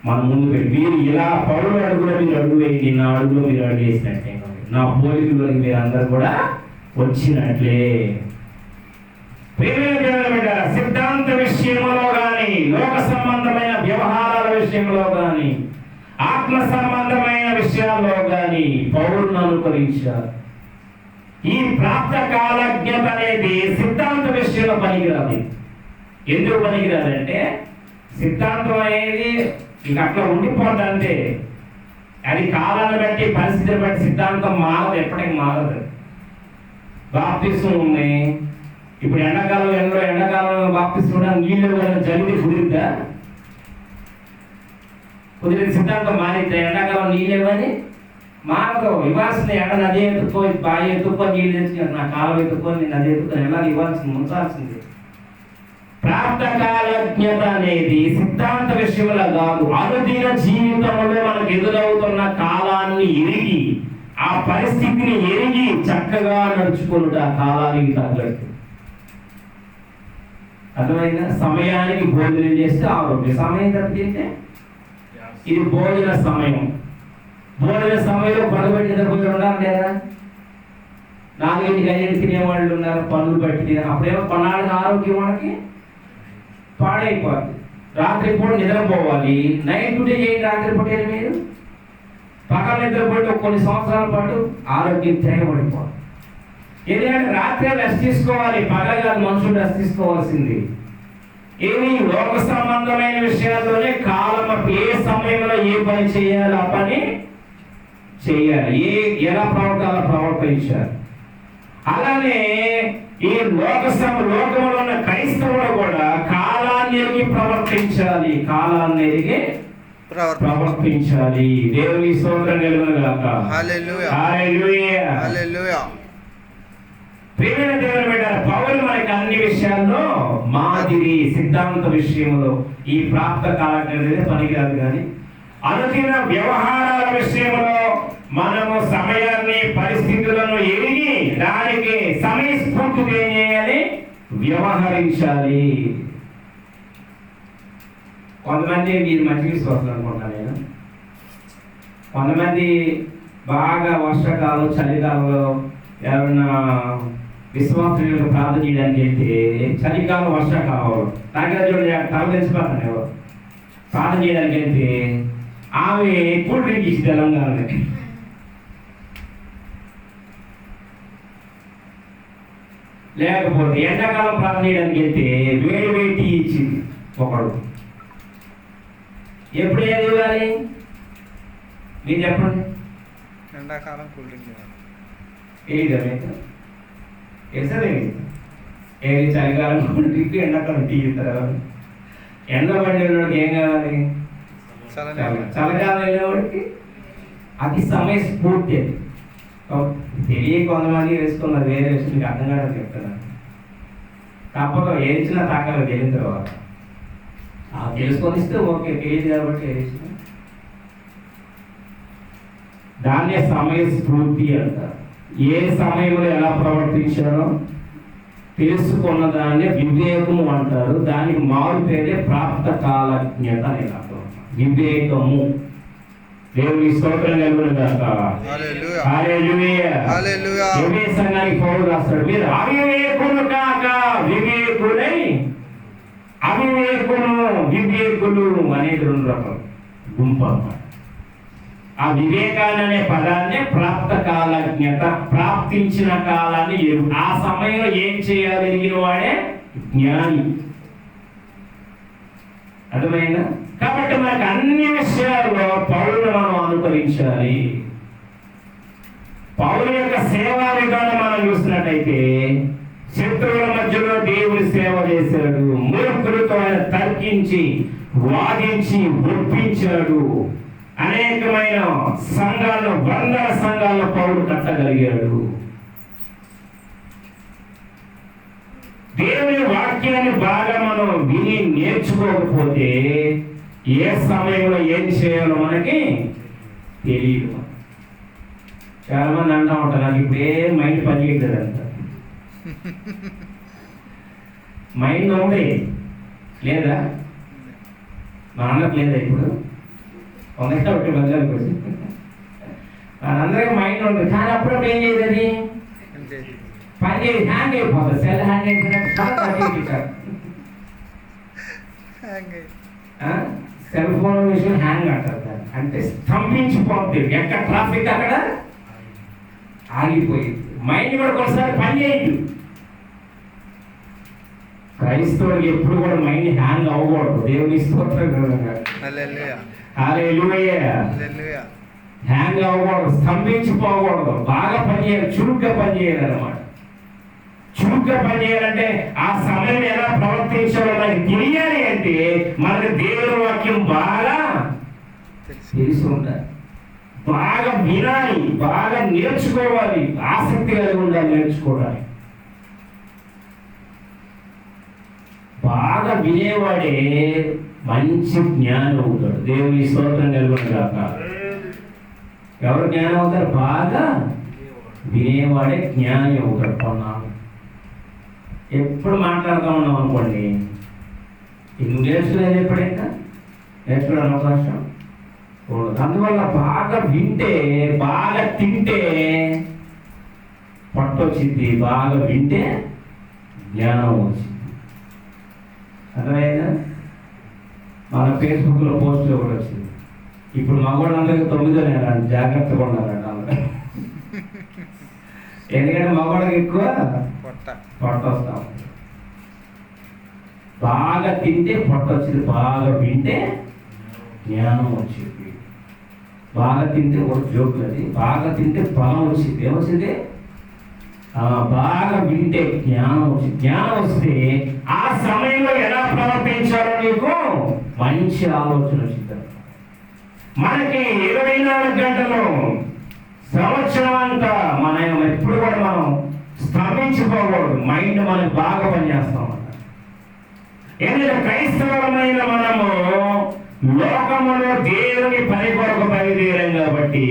S1: మన ముందు పెట్టి, మీరు ఇలా పౌలు అడుగులో మీరు అడుగు వేయండి, నా అడుగులో మీరు అడుగు వేసినట్లే, నా పోలికలోకి మీరు అందరూ కూడా వచ్చినట్లే. సిద్ధాంత విషయంలో కానీ, లోక సంబంధమైన వ్యవహారాల విషయంలో కానీ, ఆత్మ సంబంధమైన విషయాల్లో కానీ పౌరులను అనుకరించారు. ఈ ప్రాప్త కాలజ్ఞత అనేది సిద్ధాంత విషయంలో పనికిరాదు. ఎందుకు పనికిరాదంటే సిద్ధాంతం అనేది ఇక అట్లా ఉండిపోతుందంటే అది కాలాన్ని బట్టి, పరిస్థితిని బట్టి సిద్ధాంతం మారదు, ఎప్పటికీ మారదు. బాప్తిసం ఉంది. ఇప్పుడు ఎండాకాలం బాప్తిసం నీళ్ళు జరిగితే కుదిరిద్దా? కుదిరిన సిద్ధాంతం మారిద్దా? ఎండాకాలం నీళ్ళు ఇవ్వని మారదు. ఇవ్వాల్సింది ఎండ నది ఎత్తుకో, బావి ఎత్తుకో, నీళ్ళు తెచ్చుకుని నా కాలం ఎత్తుకో, నేను నది ఎత్తుకొని ఎలా ఇవ్వాల్సింది, ఉంచాల్సింది. ప్రాప్త కాలజ్ఞత అనేది సిద్ధాంత విషయంలో కాదు, అనుదిన జీవితంలో మనకు ఎదురవుతున్న కాలాన్ని ఎరిగి, ఆ పరిస్థితిని ఎరిగి చక్కగా నడుచుకున్నట కాలానికి తగ్గట్టు. అర్థమైందా? సమయానికి భోజనం చేస్తే ఆరోగ్య సమయం తప్పితే ఇది భోజన సమయం. భోజన సమయంలో పడబెట్టి నిద్రపోయి ఉన్నారు లేదా? 4 5 తినేవాళ్ళు ఉన్నారు, పనులు బట్టి తినే. అప్పుడేమో కొన్నాళ్ళకి ఆరోగ్యం మనకి పాడైపోద్ది. రాత్రిపూట నిద్రపోవాలి. నైట్ డ్యూటీ చేయండి రాత్రిపూట. మీరు పగల నిద్రపోతే కొన్ని సంవత్సరాల పాటు ఆరోగ్యం తిరగబడిపోవాలి. ఎందుకంటే రాత్రి రెస్ట్ తీసుకోవాలి, పగల కాదు మనుషులు రెస్ట్ తీసుకోవాల్సింది. ఏమి లోక సంబంధమైన విషయాల్లోనే కాలం, ఏ సమయంలో ఏ పని చేయాలి ఆ పని చేయాలి, ఎలా ప్రవర్తించాలి. అలానే ఈ లోకంలో ఉన్న క్రైస్తవులు కూడా కాలాన్ని ఎరిగి ప్రవర్తించాలి, కాలాన్ని ఎరిగి ప్రవర్తించాలి. దేవుని స్తోత్రం కలుగునుగాక.
S3: హల్లెలూయా,
S1: హల్లెలూయా,
S3: హల్లెలూయా.
S1: ప్రియమైన దేవుని బిడ్డలారా, పౌలు మనకి అన్ని విషయాల్లో మాదిరి. సిద్ధాంత విషయంలో ఈ ప్రాప్త కాలజ్ఞత పనికిరాదు, కానీ అనుదిన వ్యవహారాల విషయంలో మనము సమయాన్ని, పరిస్థితులను ఎరిగి దానికి సమయస్ఫూర్తిగా ఏం చేయాలి? వ్యవహరించాలి. కొంతమంది మీరు మంచి విశ్వాసం అనుకుంటాను నేను. కొంతమంది బాగా వర్షాకాలం, చలికాలంలో ఎవరైనా విశ్వాసం ప్రార్థన చేయడానికి వెళ్తే చలికాలం, వర్షాకాలం నాగరాజు తల తెచ్చిపోతాను ఎవరు ప్రార్థన చేయడానికి వెళ్తే ఆమె కూల్ డ్రింక్ ఇచ్చి తెలంగాణ. లేకపోతే ఎండాకాలం ప్రార్థన చేయడానికి వెళ్తే వేడి టీ ఇచ్చింది ఒకడు. ఎప్పుడు ఏది ఇవ్వాలి మీరు చెప్పండి?
S3: ఎండాకాలం కూల్ డ్రింక్
S1: ఏది ఏది చలికాలం కూల్ డ్రింక్, ఎండాకాలం టీ ఇస్తారు. ఎండ పడేవాడికి ఏం కావాలి? చలికాలం వెళ్ళేవాడికి అది సమయస్ఫూర్తి. అది తెలియ కొంతమంది వేసుకున్నది వేరే విషయం మీకు అర్థం కాదని చెప్తున్నాను. తప్పక ఏడ్చినా తాకలు తెలియని తర్వాత తెలుసుకొని ఇస్తే ఓకే, తెలియదు కాబట్టి ఏడ్చిన దాన్నే సమయస్ఫూర్తి అంటారు. ఏ సమయంలో ఎలా ప్రవర్తించారో తెలుసుకున్న దాన్ని వివేకము అంటారు. దానికి మారు పేరే ప్రాప్త కాలజ్ఞత అని అర్థం. వివేకము. దేవుని స్తోత్రం కలుగునుగాక.
S3: హల్లెలూయా,
S1: హల్లెలూయా,
S3: హల్లెలూయా.
S1: ఎఫెసీ సంఘానికి పౌలు రాస్తాడు, మీరు అవివేకులు కాక వివేకులై. అవివేకులు, వివేకులు అనేది 2 రకాలు గుంపు అన్నమాట. ఆ వివేకాన్ని అనే పదాన్ని ప్రాప్త కాలజ్ఞత, ప్రాప్తించిన కాలాన్ని ఆ సమయంలో ఏం చేయాలి ఎరిగిన వాడే జ్ఞాని. అర్థమైందా? కాబట్టి మనకు అన్ని విషయాల్లో పౌలును మనం అనుకరించాలి. పౌలు యొక్క సేవా విధానం మనం చూసినట్టయితే శత్రువుల మధ్యలో దేవుని సేవ చేశాడు. మూర్ఖులతో ఆయన తర్కించి, వాదించి, ఒప్పించాడు. అనేకమైన సంఘాలను, వందల సంఘాలను పౌలు కట్టగలిగాడు. దేవుని వాక్యాన్ని బాగా మనం విని నేర్చుకోకపోతే ఏ సమయంలో ఏం చేయాలో మనకి తెలియదు. చాలా మంది అంటూ ఉంటారు, నాకు ఇప్పుడు ఏం మైండ్ పని చేయట్లేదు అంట. మైండ్ ఉంది లేదా? మా అన్నకు లేదా? ఇప్పుడు ఉంది కాబట్టి బంగారు కోసం మనందరికీ మైండ్ ఉంది, కానీ అప్పుడప్పుడు ఏం చేయదు, అది పని చేసి హ్యాంగ్ అయిపోతుంది. సెల్ హ్యాంగ్ అయిపోయినట్టు సెల్ ఫోన్ విషయం హ్యాంగ్ అంటారు దాన్ని. అంటే స్తంభించిపోతుంది, ఎక్కడ ట్రాఫిక్ అక్కడ ఆగిపోయింది. మైండ్ కూడా కొన్నిసారి పని చేయదు. క్రైస్తవుడికి ఎప్పుడు కూడా మైండ్ హ్యాంగ్ అవ్వకూడదు. దేవుని స్తోత్రం. హ్యాంగ్ అవ్వకూడదు, స్తంభించిపోకూడదు, బాగా పనిచేయాలి, చురుగ్గా పనిచేయాలి అన్నమాట. చురుగ్గా పనిచేయాలంటే ఆ సమయం ఎలా ప్రవర్తించాలో మనకి తెలియాలి అంటే మనకి దేవుని వాక్యం బాగా తెలిసి ఉండాలి, బాగా వినాలి, బాగా నేర్చుకోవాలి, ఆసక్తి కలిగి ఉండాలి నేర్చుకోవడానికి. బాగా వినేవాడే మంచి జ్ఞానం అవుతాడు. దేవుని స్తోత్రం కలుగును గాక. ఎవరు జ్ఞానం అవుతారు? బాగా వినేవాడే జ్ఞాని అవుతాడు. కొన్నాళ్ళు ఎప్పుడు మాట్లాడుతూ ఉన్నాం అనుకోండి, నువ్వు నేర్చుకునేది ఎప్పుడైనా నేర్చుకోవడానికి అవకాశం ఉండదు. అందువల్ల బాగా వింటే, బాగా తింటే పట్టొచ్చింది, బాగా వింటే జ్ఞానం వచ్చింది. అర్థమైందా? మన ఫేస్బుక్లో పోస్ట్ ఒకటి వచ్చింది, ఇప్పుడు మగవాళ్ళందరికీ 9వ నెల జాగ్రత్తగా ఉండాలంట అందరూ. ఎందుకంటే మగవాళ్ళకి ఎక్కువ పొట్ట వస్తా ఉంది. బాగా తింటే పొట్ట వచ్చింది, బాగా వింటే జ్ఞానం వచ్చింది. బాగా తింటే ఒక జోకులు, అది బాగా తింటే బలం వచ్చింది. ఏమొచ్చింది? బాగా వింటే జ్ఞానం వచ్చింది. జ్ఞానం వస్తే ఆ సమయంలో ఎలా ప్రవర్తించాలో నీకు మంచి ఆలోచన వచ్చింది. మనకి 24 గంటలు సంవత్సరం అంతా మనం ఎప్పుడు కూడా మనం స్తంభించిపోకూడదు. మైండ్ మనకి బాగా పనిచేస్తామంట. ఎందుకంటే క్రైస్తవమైన మనము లోకములో దేవుని పని కొరకు బయలుదేరాం కాబట్టి,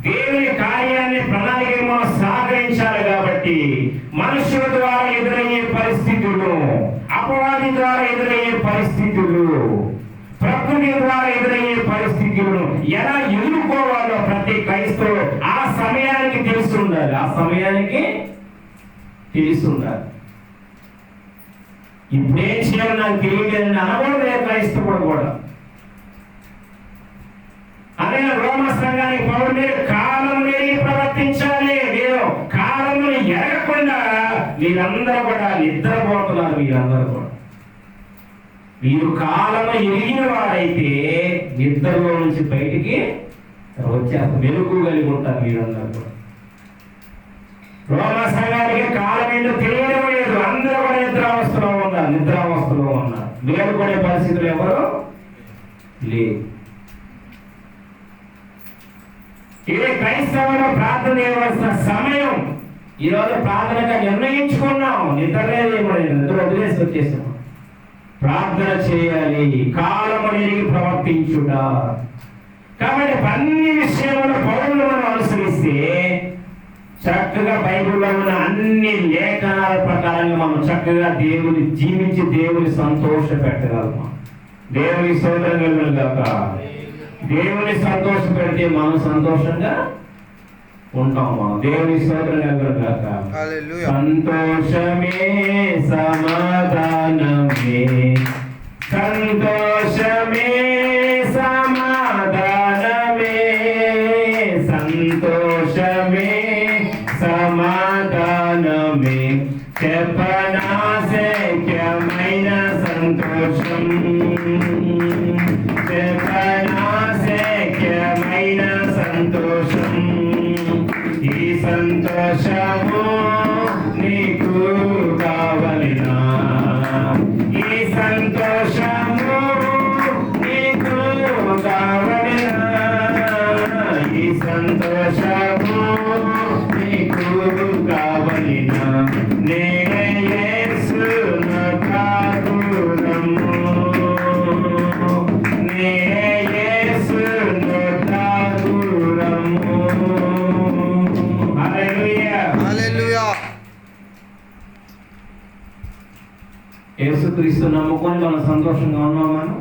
S1: దేవుని కార్యాన్ని ప్రణాళిక మనం సహకరించాలి కాబట్టి, మనుషుల ద్వారా ఎదురయ్యే పరిస్థితులు, అపవాది ద్వారా ఎదురయ్యే పరిస్థితులు, ప్రకృతి ద్వారా ఎదురయ్యే పరిస్థితులను ఎలా ఎదుర్కోవాలో ప్రతి క్రైస్తవుడు ఆ సమయానికి తెలిసి ఉండాలి. ఆ సమయానికి తెలిసి ఉండాలి. ఇప్పుడేం చేయాలి నాకు తెలియలేదని అనకూడదు క్రైస్తవుడు కూడా. అదే రోమ సంఘానికి పౌరులు మీరు కాలం ఎరిగి ప్రవర్తించాలి. మీరు కాలమును ఎరగకుండా మీరందరూ కూడా నిద్రపోతున్నారు. మీరందరూ కూడా మీరు కాలము ఎరిగిన వారైతే నిద్రలో నుంచి బయటికి వచ్చేస్తారు, మెలుగు కలిగి ఉంటారు మీరందరూ కూడా. రోమ సంఘానికి కాలం ఏంటో తెలియడం లేదు. అందరూ కూడా నిద్రావస్థలో ఉన్నారు. మేలుకునే పరిస్థితులు ఎవరు లేదు. ఇది క్రైస్తవులు ప్రార్థన చేయవలసిన సమయం. ఈరోజు ప్రార్థనగా నిర్ణయించుకున్నాం, నిద్ర వదిలేసి వచ్చేసాం. ప్రార్థన చేయాలి, కాలము ఎరిగి ప్రవర్తించుట. కాబట్టి అన్ని విషయంలో పౌరులు మనం అనుసరిస్తే చక్కగా బైబిల్లో ఉన్న అన్ని లేఖనాల ప్రకారంగా మనం చక్కగా దేవుని జీవించి దేవుని సంతోష పెట్టగలము. దేవుని స్తోత్రం కలుగును గాక. దేవుని సంతోష పెడితే మనం సంతోషంగా ఉంటాం. మనం దేవుని స్తోత్రం కలుగును గాక. సంతోషమే సమాధానమే, సంతోషమే సమాధానమే, సంతోషమే సమాధానమే, చెప్పనాశక్యమైన సంతోషం, చెప్పనాశక్యమైన సంతోషం. ఈ సంతోషము నీకు కావలినా, ఈ సంతోషము నీకు కావలినా, ఈ సంతోషము నీకు కావలినా, నేనే యేసుక్రీస్తు నమ్ముకొని మనం సంతోషంగా ఉన్నాం. మనం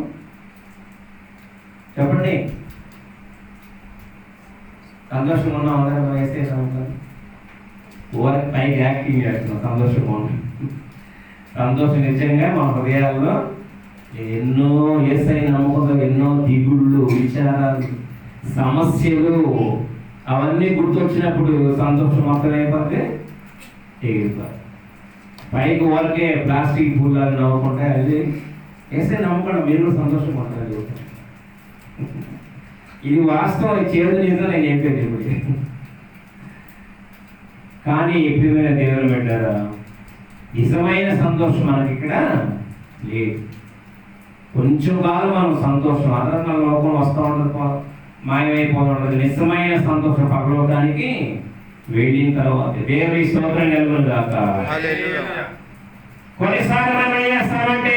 S1: చెప్పండి, సంతోషంగా ఉన్నాం అందరం. మనం వేస్తే ఓవర్ పైకి యాక్టింగ్ చేస్తున్నాం, సంతోషంగా ఉన్నాం. సంతోషం నిజంగా మన హృదయాల్లో ఎన్నో ఏసై నమ్మకంతో ఎన్నో దిగుళ్ళు, విచారాలు, సమస్యలు అవన్నీ గుర్తొచ్చినప్పుడు సంతోషం మొత్తం అయిపోతే ఎగిరిపోయి పైకి వరకే ప్లాస్టిక్ పూలాలు నవ్వుకుంటే అది ఏసై నమ్మకం మీరు కూడా సంతోషం పడతారు. ఇది వాస్తవం, చేదు నిజం నేను చెప్పేది ఇప్పుడు. కానీ ఎప్పుడైనా దేవుని పెట్టారా, నిజమైన సంతోషం మనకి ఇక్కడ లేదు. కొంచెం కాదు మనం సంతోషం అదన లోపం వస్తూ ఉంటుంది, మాయమైపోతుంది. నిజమైన సంతోషం పరలోకానికి వెళ్ళిన తర్వాత దేవుని స్తోత్రం కలుగును గాక. కొన్నిసార్లు మనం ఏం చేస్తామంటే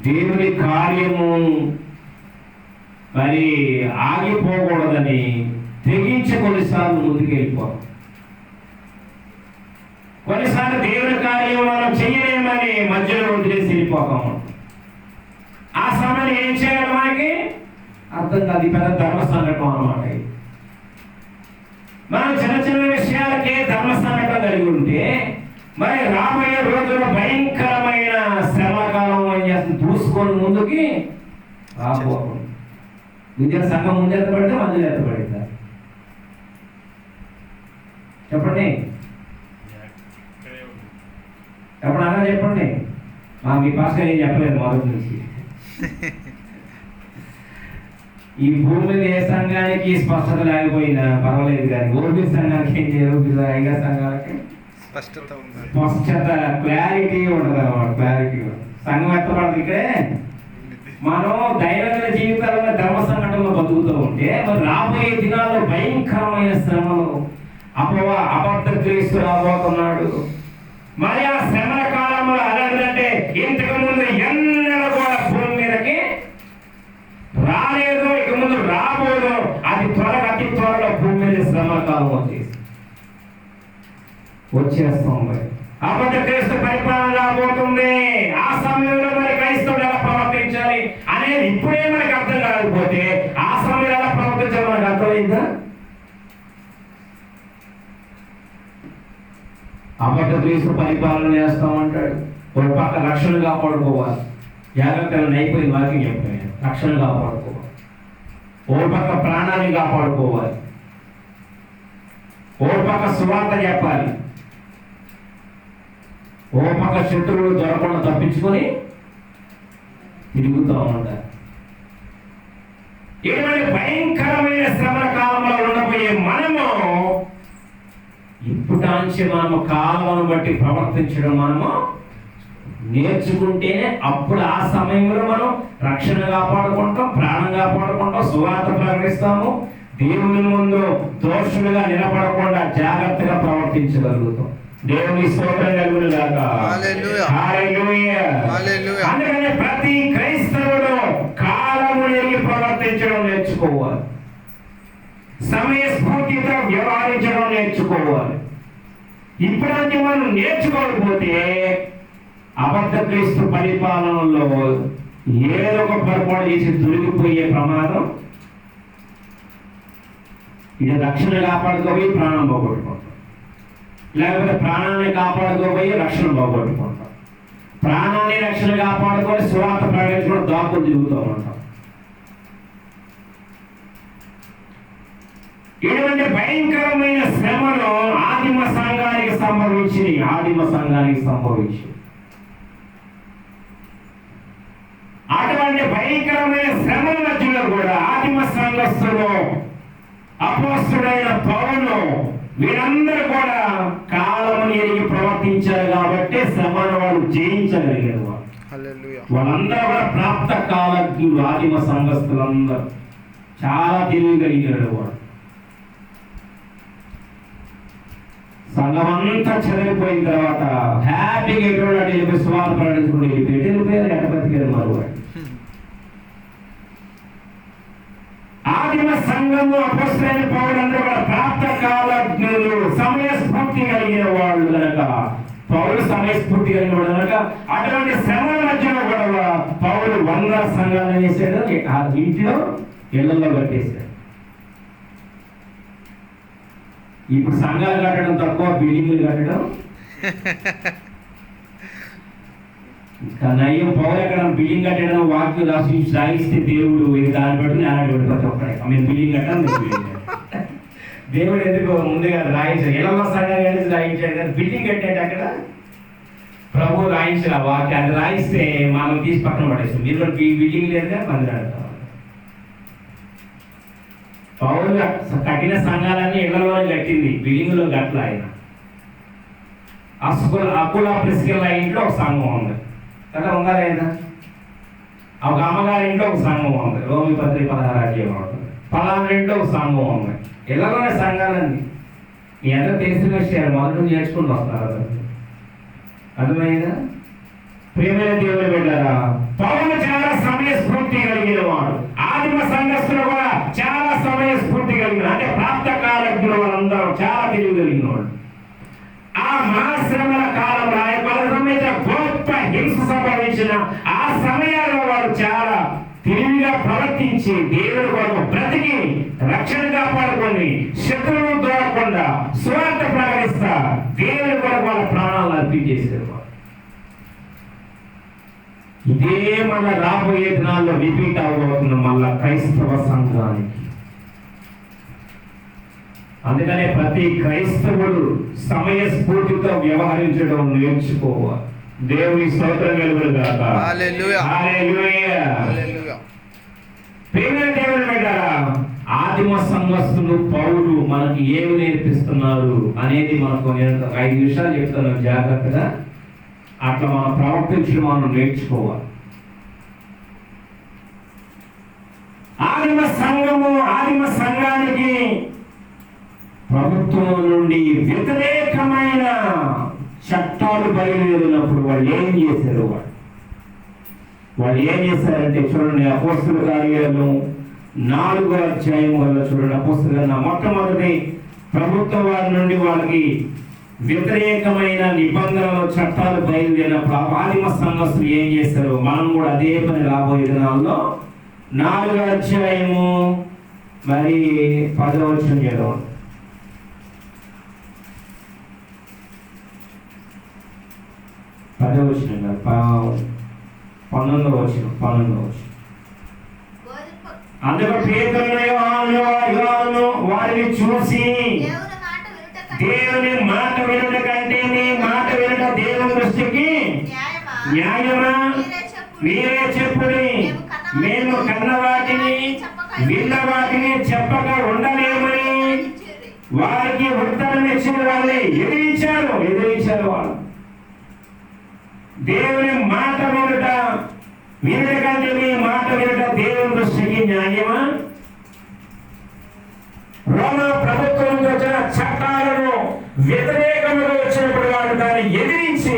S1: దేవుని కార్యము మరి ఆగిపోకూడదని తెగించి కొన్నిసార్లు ముందుకు వెళ్ళిపోతాం. కొన్నిసార్లు దేవుని కార్యం మనం చెయ్యలేమని మధ్యలో వదిలేసి వెళ్ళిపోతాం. ఆ సమయంలో ఏం చేయాలి మనకి అర్థం కాదు. పెద్ద ధర్మ సంఘటన అన్నమాట. మనం చిన్న చిన్న విషయాలకే ధర్మ సంఘటన కలిగి ఉంటే మరి రాబోయే రోజుల్లో భయంకరమైన శ్రమకాలం ఏం చేస్తుంది, దూసుకొని ముందుకి రాబోతుంది. విద్యా సంఘం ముందు ఎత్తపడితే మధ్యలో ఎత్తపడిద్దా చెప్పండి, చెప్పండి చెప్పండి. మీ పాస్టర్ ఏం చెప్పలేదు మొదటి నుంచి. ఈ భూమి మీద ఏ సంఘానికి స్పష్టత లేకపోయినా పర్వాలేదు, కానీ ఓపీ సంఘానికి ఏం చేయరు, ఐగా సంఘాలకి స్పష్టత క్లారిటీ ఉండదు అన్నమాట. క్లారిటీ సంఘం ఎత్తపడదు. ఇక్కడే మనం దైనందిన జీవితాల్లో ధర్మ సంఘటనలో బతుకుతూ ఉంటే మరి రాబోయే దినాల్లో భయంకరమైన శ్రమలు, అబద్ధ క్రీస్తు రాబోతున్నాడు. మరి ఆ శ్రమల కాలంలో అలాంటిదంటే ఇంతకు ముందు ఎన్నడూ కూడా భూమి మీదకి రాలేదు, ఇక ముందు రాబోదు. అది అతి త్వరలో భూమి మీద శ్రమల కాలం వచ్చేస్తాం. మరి అబద్ధ క్రీస్తు పరిపాలన రాబోతుంది. ఆ సమయంలో మరి క్రైస్తవులు ఎలా ప్రవర్తించాలి అనేది ఇప్పుడే మనకి అర్థం కాకపోతే ఆ సమయంలో ఎలా ప్రవర్తించాలి మనకు అర్థమైందా? అబద్ధ క్రీస్తు పరిపాలన చేస్తామంటాడు. ఒక పక్క రక్షణ కాపాడుకోవాలి, జాగ్రత్తగా అయిపోయింది వాక్యం చెప్పాను, రక్షణ కాపాడుకోవాలి. ఓ పక్క ప్రాణాన్ని కాపాడుకోవాలి, ఓ పక్క సువార్త చెప్పాలి, ఓ పక్క శత్రువులు దొరకకుండా తప్పించుకొని తిరుగుతూ ఉంటారు. ఇటువంటి భయంకరమైన శ్రమల కాలంలో ఉండబోయే మనము ఇప్పుడాంచి మనము కాలం బట్టి ప్రవర్తించడం మనము నేర్చుకుంటేనే అప్పుడు ఆ సమయంలో మనం రక్షణ కాపాడుకుంటాం, ప్రాణం కాపాడుకుంటాం, సువార్త ప్రకటిస్తాము, దేవుని ముందు దోషులుగా నిలబడకుండా జాగ్రత్తగా ప్రవర్తించగలుగుతాం. దేవుని స్తోత్రం కలుగును గాక. హల్లెలూయా. అందుకని ప్రతి క్రైస్తవుడు కాలము ఎరిగి ప్రవర్తించడం నేర్చుకోవాలి, సమయస్ఫూర్తితో వ్యవహరించడం నేర్చుకోవాలి. ఇప్పుడంటే మనం నేర్చుకోకపోతే అబద్ధ క్రీస్తు పరిపాలనలో ఏదో ఒక పొరపాటు చేసి దొరికిపోయే ప్రమాదం. ఇది రక్షణ కాపాడుకోబోయి ప్రాణం పోగొట్టుకుంటాం, లేకపోతే ప్రాణాన్ని కాపాడుకోబోయి రక్షణ పోగొట్టుకుంటాం. ప్రాణాన్ని రక్షణ కాపాడుకొని సువార్త ప్రకటించుకొని దాపులు తిరుగుతూ ఉంటాం. ఇటువంటి భయంకరమైన శ్రమలు ఆదిమ సంఘానికి సంభవించి అటువంటి భయంకరమైన శ్రమల మధ్యలో కూడా ఆదిమ సంఘస్థులు, అపోస్తుడైన పౌలు వీరందరూ కూడా కాలముని ఎరిగి ప్రవర్తించారు కాబట్టి శ్రమను వాళ్ళు జయించగలిగారు. వాళ్ళందరూ కూడా ప్రాప్త కాలజ్ఞులు. ఆదిమ సంఘస్థులందరూ చాలా తెలియగలిగారు. వాడు సంఘమంతా చదివిపోయిన తర్వాత హ్యాపీగా ఎటువంటి వెళ్ళిపోయి సువార్త ప్రకటించుకుంటూ వెళ్ళిపోయారు. ఎటబతికారు మరువాడు. ఆదిమ సంఘము అపోస్తలులైన పౌరులందరూ కూడా ప్రాప్త కాలజ్ఞులు, సమయస్ఫూర్తి కలిగిన వాళ్ళు కనుక సమయస్ఫూర్తి కలిగిన వాడు అనక అటువంటి శ్రమల మధ్యలో కూడా పౌలు 100 సంఘాలను వేసాడు, ఆ ఇంట్లో ఇళ్లలో కట్టేశాడు. ఇప్పుడు సంఘాలు కట్టడం తక్కువ, బిల్డింగ్లు కట్టడం నయ్యం. పౌలు ఎక్కడ బిల్డింగ్ కట్టడం వాక్యం రాయిస్తే దేవుడు దాన్ని బట్టి నేను ప్రతి ఒక్కడే మేము బిల్డింగ్ కట్టాం, దేవుడు ఎందుకు ముందుగా రాయించాడు, ఇళ్లలో సంఘాలు రాయించాడు కానీ బిల్డింగ్ కట్టాడు అక్కడ ప్రభు రాయించిన వాక్యం. అది రాయిస్తే మనం తీసి పక్కన పడేస్తాం. మీరు బిల్డింగ్ లేదుగా మందిరాడతాం. పౌలు కట్టిన సంఘాలన్నీ ఇళ్లలో కట్టింది, బిల్డింగ్లో కట్టలే ఆయన. అకుల ప్రిస్కిల్ల ఇంట్లో ఒక సంఘం ఉంది కదా, ఉందా లేదా? ఒక అమ్మగారి ఇంట్లో ఒక సంఘం ఉంది, రోమి పత్రిక 16 ఉంటుంది. పలానా ఇంట్లో ఒక సంఘం ఉంది. ఇళ్లలోనే సంఘాలన్నీ మీ అందరూ తెలిసిన విషయాలు మొదటి నేర్చుకుంటూ వస్తున్నారు. అర్థమైందా? ప్రియమైన దేవుని బిడ్డలారా, పౌలు చాలా సమయస్ఫూర్తి కలిగిన వాడు. ఆదిమ సంఘస్థులు కూడా చాలా సమయస్ఫూర్తి కలిగిన, అంటే ప్రాప్త కాలజ్ఞుల వాళ్ళందరూ చాలా తెలివి కలిగిన వాడు. ఆ మహాశ్రమల కాలంలో గొప్ప హింస సంభవించిన ఆ సమయాల్లో వారు చాలా తెలివిగా ప్రవర్తించి దేవుని కొరకు బ్రతికి రక్షణ కాపాడుకొని శత్రువులు దూరకుండా స్వార్థ ప్రకటిస్తా దేవుని కొరకు వాళ్ళ ప్రాణాలను అర్పించేసారు. ఇదే మన రాబోయే దినాల్లో రిపీట్ అవబోతున్న మళ్ళా క్రైస్తవ సంఘానికి. అందుకనే ప్రతి క్రైస్తవుడు సమయస్ఫూర్తితో వ్యవహరించడం నేర్చుకోవాలి. దేవుని స్తోత్రం కలుగునుగాక.
S3: హల్లెలూయా.
S1: హల్లెలూయా.
S3: హల్లెలూయా.
S1: ప్రియమైన దేవుని బిడ్డలారా, ఆదిమ సంఘస్థులు పౌలు మనకి ఏమి నేర్పిస్తున్నారు అనేది మనకు నేను 5 నిమిషాలు చెప్తాను జాగ్రత్తగా. అట్లా మనం ప్రవర్తించడం మనం నేర్చుకోవాలి. ఆదిమ సంఘానికి ప్రభుత్వం నుండి వ్యతిరేకమైన చట్టాలు బయలుదేరినప్పుడు వాళ్ళు ఏం చేశారు? వాళ్ళు ఏం చేశారంటే చూడండి, అపోస్తలుల కార్యాలు 4వ అధ్యాయములో చూడండి. అపోస్తలుల మొట్టమొదటి ప్రభుత్వం వారి నుండి వాళ్ళకి వ్యతిరేకమైన నిబంధనలు చట్టాలు బయలుదేరినప్పుడు ఆదిమ సంఘస్థులు ఏం చేశారు? మనం కూడా అదే పని రాబోయే దినాల్లో 4వ అధ్యాయము మరి 10వ వచనం చదవండి. 10వ వచనం కాదు, 12వ వచనం. అందుకు పేతురును యోహాను వారిని చూసి, దేవుని మాట వినుట కంటే నీ మాట వినుట దేవుని దృష్టికి న్యాయమా? మీరే చెప్పుడి. మేము కన్న వాటిని విన్న వాటిని చెప్పక ఉండలేమని వారికి ఉత్తరం ఇచ్చిన వాళ్ళే ఎదిరించారు వాళ్ళు. దేవుని మాట వినుట కంటే నీ మాట వినుట దేవుని దృష్టికి న్యాయమా? రోమా ప్రభుత్వం వచ్చిన చట్టాలను వ్యతిరేకంగా వచ్చినప్పుడు వారు దాన్ని ఎదిరించి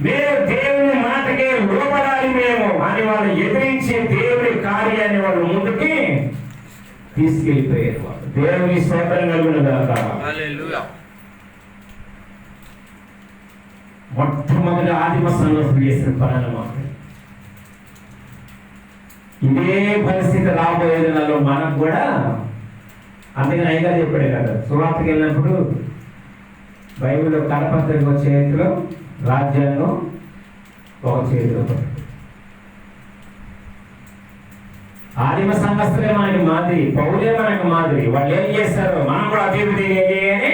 S1: మేము దేవుని మాటకే లోపడాలి మేము అని వాళ్ళు ఎదిరించి దేవుని కార్యాన్ని వాళ్ళు ముందుకి తీసుకెళ్ళిపోయారు. వాళ్ళు దేవుని స్తోత్రం కలుగునుగాక.
S3: హల్లెలూయా.
S1: మొట్టమొదటి ఆదిమ సంఘస్థులు చేసిన పనులు మాట. ఇదే పరిస్థితి రాబోయే దినాల్లో మనకు కూడా. అందుకని అయ్యగా చెప్పాడే కదా, సువార్తకి వెళ్ళినప్పుడు బైబిల్లో కరపత్రిక ఒక చేతిలో, రాజ్యాంగం ఒక చేతిలో. ఆదిమ సంఘస్థులే మనకి మాదిరి, పౌలే మనకి మాదిరి. వాళ్ళు ఏం చేస్తారో మనం కూడా అదే అని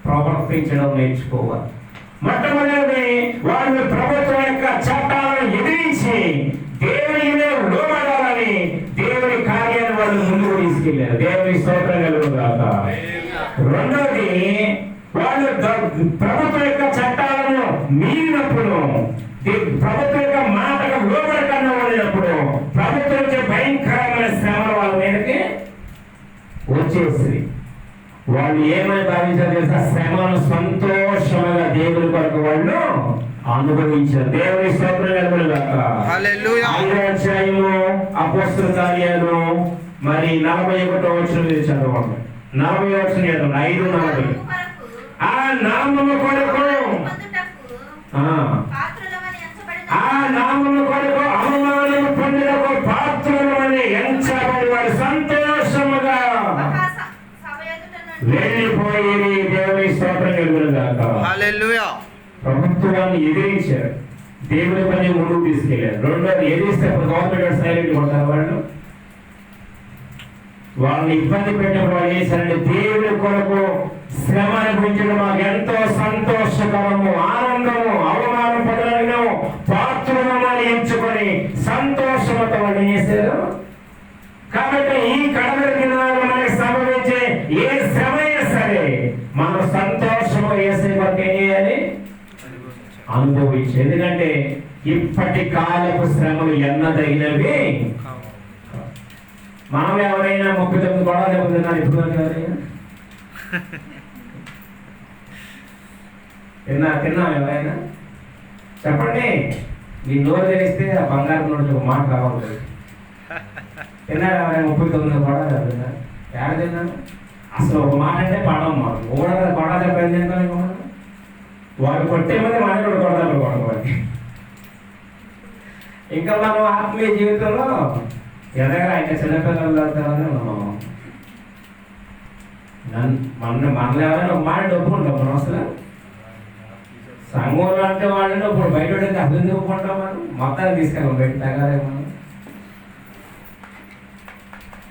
S1: ప్రవర్తించడం నేర్చుకోవాలి. మొట్టమొదటి వాళ్ళు ప్రభుత్వం యొక్క చట్టాలను ఎదిరించి దేవుని లోబడాలని దేవుని కార్యాన్ని వాళ్ళు ముందుకు తీసుకెళ్లారు. దేవుని స్తోత్రం కలుగునుగాక. రెండోది, వాళ్ళు ప్రభుత్వం యొక్క చట్టాలను మీరినప్పుడు, ప్రభుత్వం యొక్క మాటకు లోబడకుండా ఉన్నప్పుడు ప్రభుత్వం వచ్చే భయంకరమైన శ్రమలు వాళ్ళ మీదకి వచ్చేసి వాళ్ళు ఏమని భావించారు తెలుసా? శ్రమను సంతోషంగా దేవుని కొరకు వాళ్ళు అనుభవించారు. దేవుని స్తోత్రం కలుగునుగాక.
S3: హల్లెలూయా.
S1: 5వ అధ్యాయము అపోస్తలుల కార్యాలు మరి 41వ వచనం చదవండి. 40వ వచనం చదవండి. 5:40. ఆ నామము కొరకు
S2: పాత్రులమని ఎంచబడిన
S1: ఆ నామము కొరకు అవమానము పొందినకు పాత్రులమని ఎంచబడి వారు సంతోషముగా
S2: మహా సభ ఎదుట నుండి
S1: వెళ్ళిపోయి దేవుని స్తోత్రం కలుగునుగాక.
S3: హల్లెలూయా.
S1: ప్రభుత్వాన్ని ఎదిరించారు, దేవుని పని ముందుకు తీసుకెళ్లారు. రెండోది ఎదిరిస్తే అప్పుడు గవర్నమెంట్ సైలెంట్ ఉంటారు. వాళ్ళని ఇబ్బంది పెట్టినప్పుడు వాళ్ళు చేశారంటే దేవుని కొరకు శ్రమ అనుభవించడం మాకు ఎంతో సంతోషకరము, ఆనందము, అవమానం పొందడము, పాత్రులమని ఎంచుకొని సంతోషంతో వాళ్ళు చేశారు. కాబట్టి ఈ కడవరి దినాల్లో మనకి సంభవించే ఏ శ్రమ అయినా సరే మనం సంతోషంగా చేసే వరకు ఏం చేయాలి? అనుభవించి. ఎందుకంటే ఇప్పటి కాలపు శ్రమలు ఎన్నదగినవి. మనం ఎవరైనా 39 గొడవలు ఎవరున్నారు ఇప్పుడు ఎవరైనా తిన్నా ఎవరైనా చెప్పండి. మీ నోరు తెలిస్తే ఆ బంగారు నోటి ఒక మాట రావాలి. తిన్నాడు ఎవరైనా 39 గొడవలు ఎవరైనా ఏడ తిన్నాను? అసలు ఒక మాట అంటే పాడడం మాట గొడవ చెప్పండి తింటాను. వాడు కొట్టే మంది మన కూడా కొడతారు కొడవాలి. ఇంకా మనం ఆత్మీయ జీవితంలో ఎదగరా ఇంకా చిన్నపిల్లలు అవుతామని మనలో ఎవరైనా ఒక మాట ఒప్పుకుంటాం. మనం అసలు సంఘంలో అంటే వాళ్ళని ఇప్పుడు బయట అభివృద్ధి ఒప్పుకుంటాం. మనం మొత్తాన్ని తీసుకెళ్ళాం బయట తగ్గలే మనం.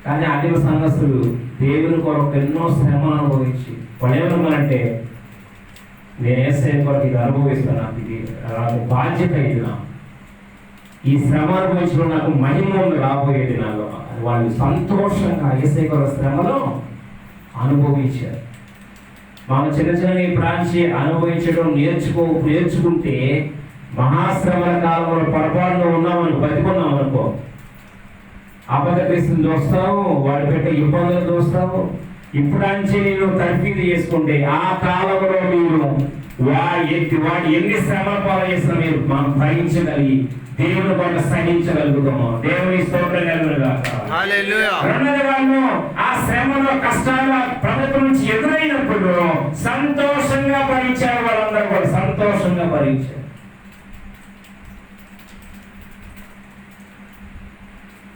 S1: కానీ ఆదిమ సంఘస్థులు దేవుని కొరకు ఎన్నో శ్రమను అనుభవించి వాళ్ళు ఏమన్నారంటే నేను ఏసై కొరకు ఇది అనుభవిస్తాను, నాకు ఇది బాధ్యత, ఇది నా ఈ శ్రమ అనుభవించడం నాకు మహిమ రాబోయేది. నాకు వాళ్ళు సంతోషంగా ఏసై కొరకు శ్రమను అనుభవించారు. మనం చిన్న చిన్న ప్రాంచి అనుభవించడం నేర్చుకుంటే మహాశ్రమల కాలంలో పొరపాటులో ఉన్నామని బతికున్నాం అనుకో, అబద్ధ క్రీస్తుని చూస్తావు, వాడు పెట్టే ఇబ్బందులు చూస్తావు. ఇప్పుడు అంచే నేను తర్ఫీదు చేసుకుంటే ఆ కాలంలో మీరు వాడు ఎన్ని శ్రమల పాలు చేసినా మీరు మనం భరించగలిగి దేవుని పట్ల సహించగలుగుతాము. దేవుని స్తోత్రం కలుగునుగాక.
S3: హల్లెలూయా.
S1: రెండోది వాళ్ళు ఆ శ్రమలో కష్టాలు ప్రభుత్వం నుంచి ఎదురైనప్పుడు సంతోషంగా భరించారు. వాళ్ళందరూ కూడా సంతోషంగా భరించారు.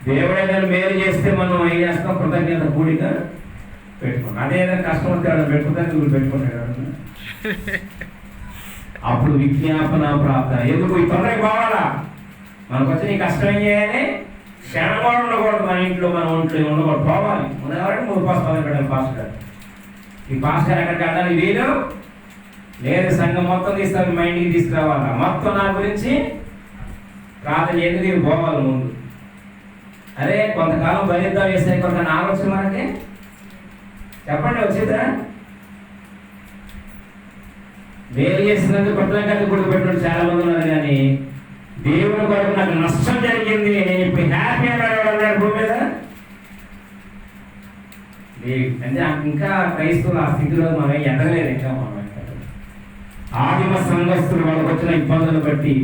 S1: దేవుడు ఏదైనా మేలు చేస్తే మనం ఏం చేస్తాం? కృతజ్ఞత కూడిక పెట్టుకున్నాం. అదే ఏదైనా కష్టం వస్తే పెట్టుకుంటాను నువ్వు పెట్టుకుంటాడు. అప్పుడు విజ్ఞాపన ప్రార్థన. ఎందుకు ఈ తొందరగా పోవాలా? మనకు వచ్చి నీ కష్టం ఏం చేయాలి? క్షణం కూడా ఉండకూడదు. మన ఇంట్లో మనం ఒంట్లో ఉండకూడదు, పోవాలి. ఉన్నవాడు 3 పాస్టర్ పెట్టాలి. పాస్టర్ ఈ పాస్టర్ ఎక్కడికి వెళ్ళాలి? వీలు లేదు. సంఘం మొత్తం తీసుకుని మా ఇంటికి తీసుకురావాలా, మొత్తం నా గురించి ప్రార్థన చేసి నేను పోవాలి ముందు. అరే కొంతకాలం భరిద్దాం వేసే కొంత ఆలోచన మనకి చెప్పండి వచ్చిందా? మేలు చేసినందుకు కొట్టడానికి గుడి పెట్టినట్టు చాలా మంది ఉన్నారు. కానీ దేవుని కొరకు నాకు నష్టం జరిగింది, నేను ఇప్పుడు హ్యాపీ అన్నాడు భూమి మీద. అంటే ఇంకా క్రైస్తవులు ఆ స్థితిలో మనం ఎదగలేదు. ఇంకా మనం ఆదిమ సంఘస్థులు వాళ్ళకి వచ్చిన ఇబ్బందులు బట్టి,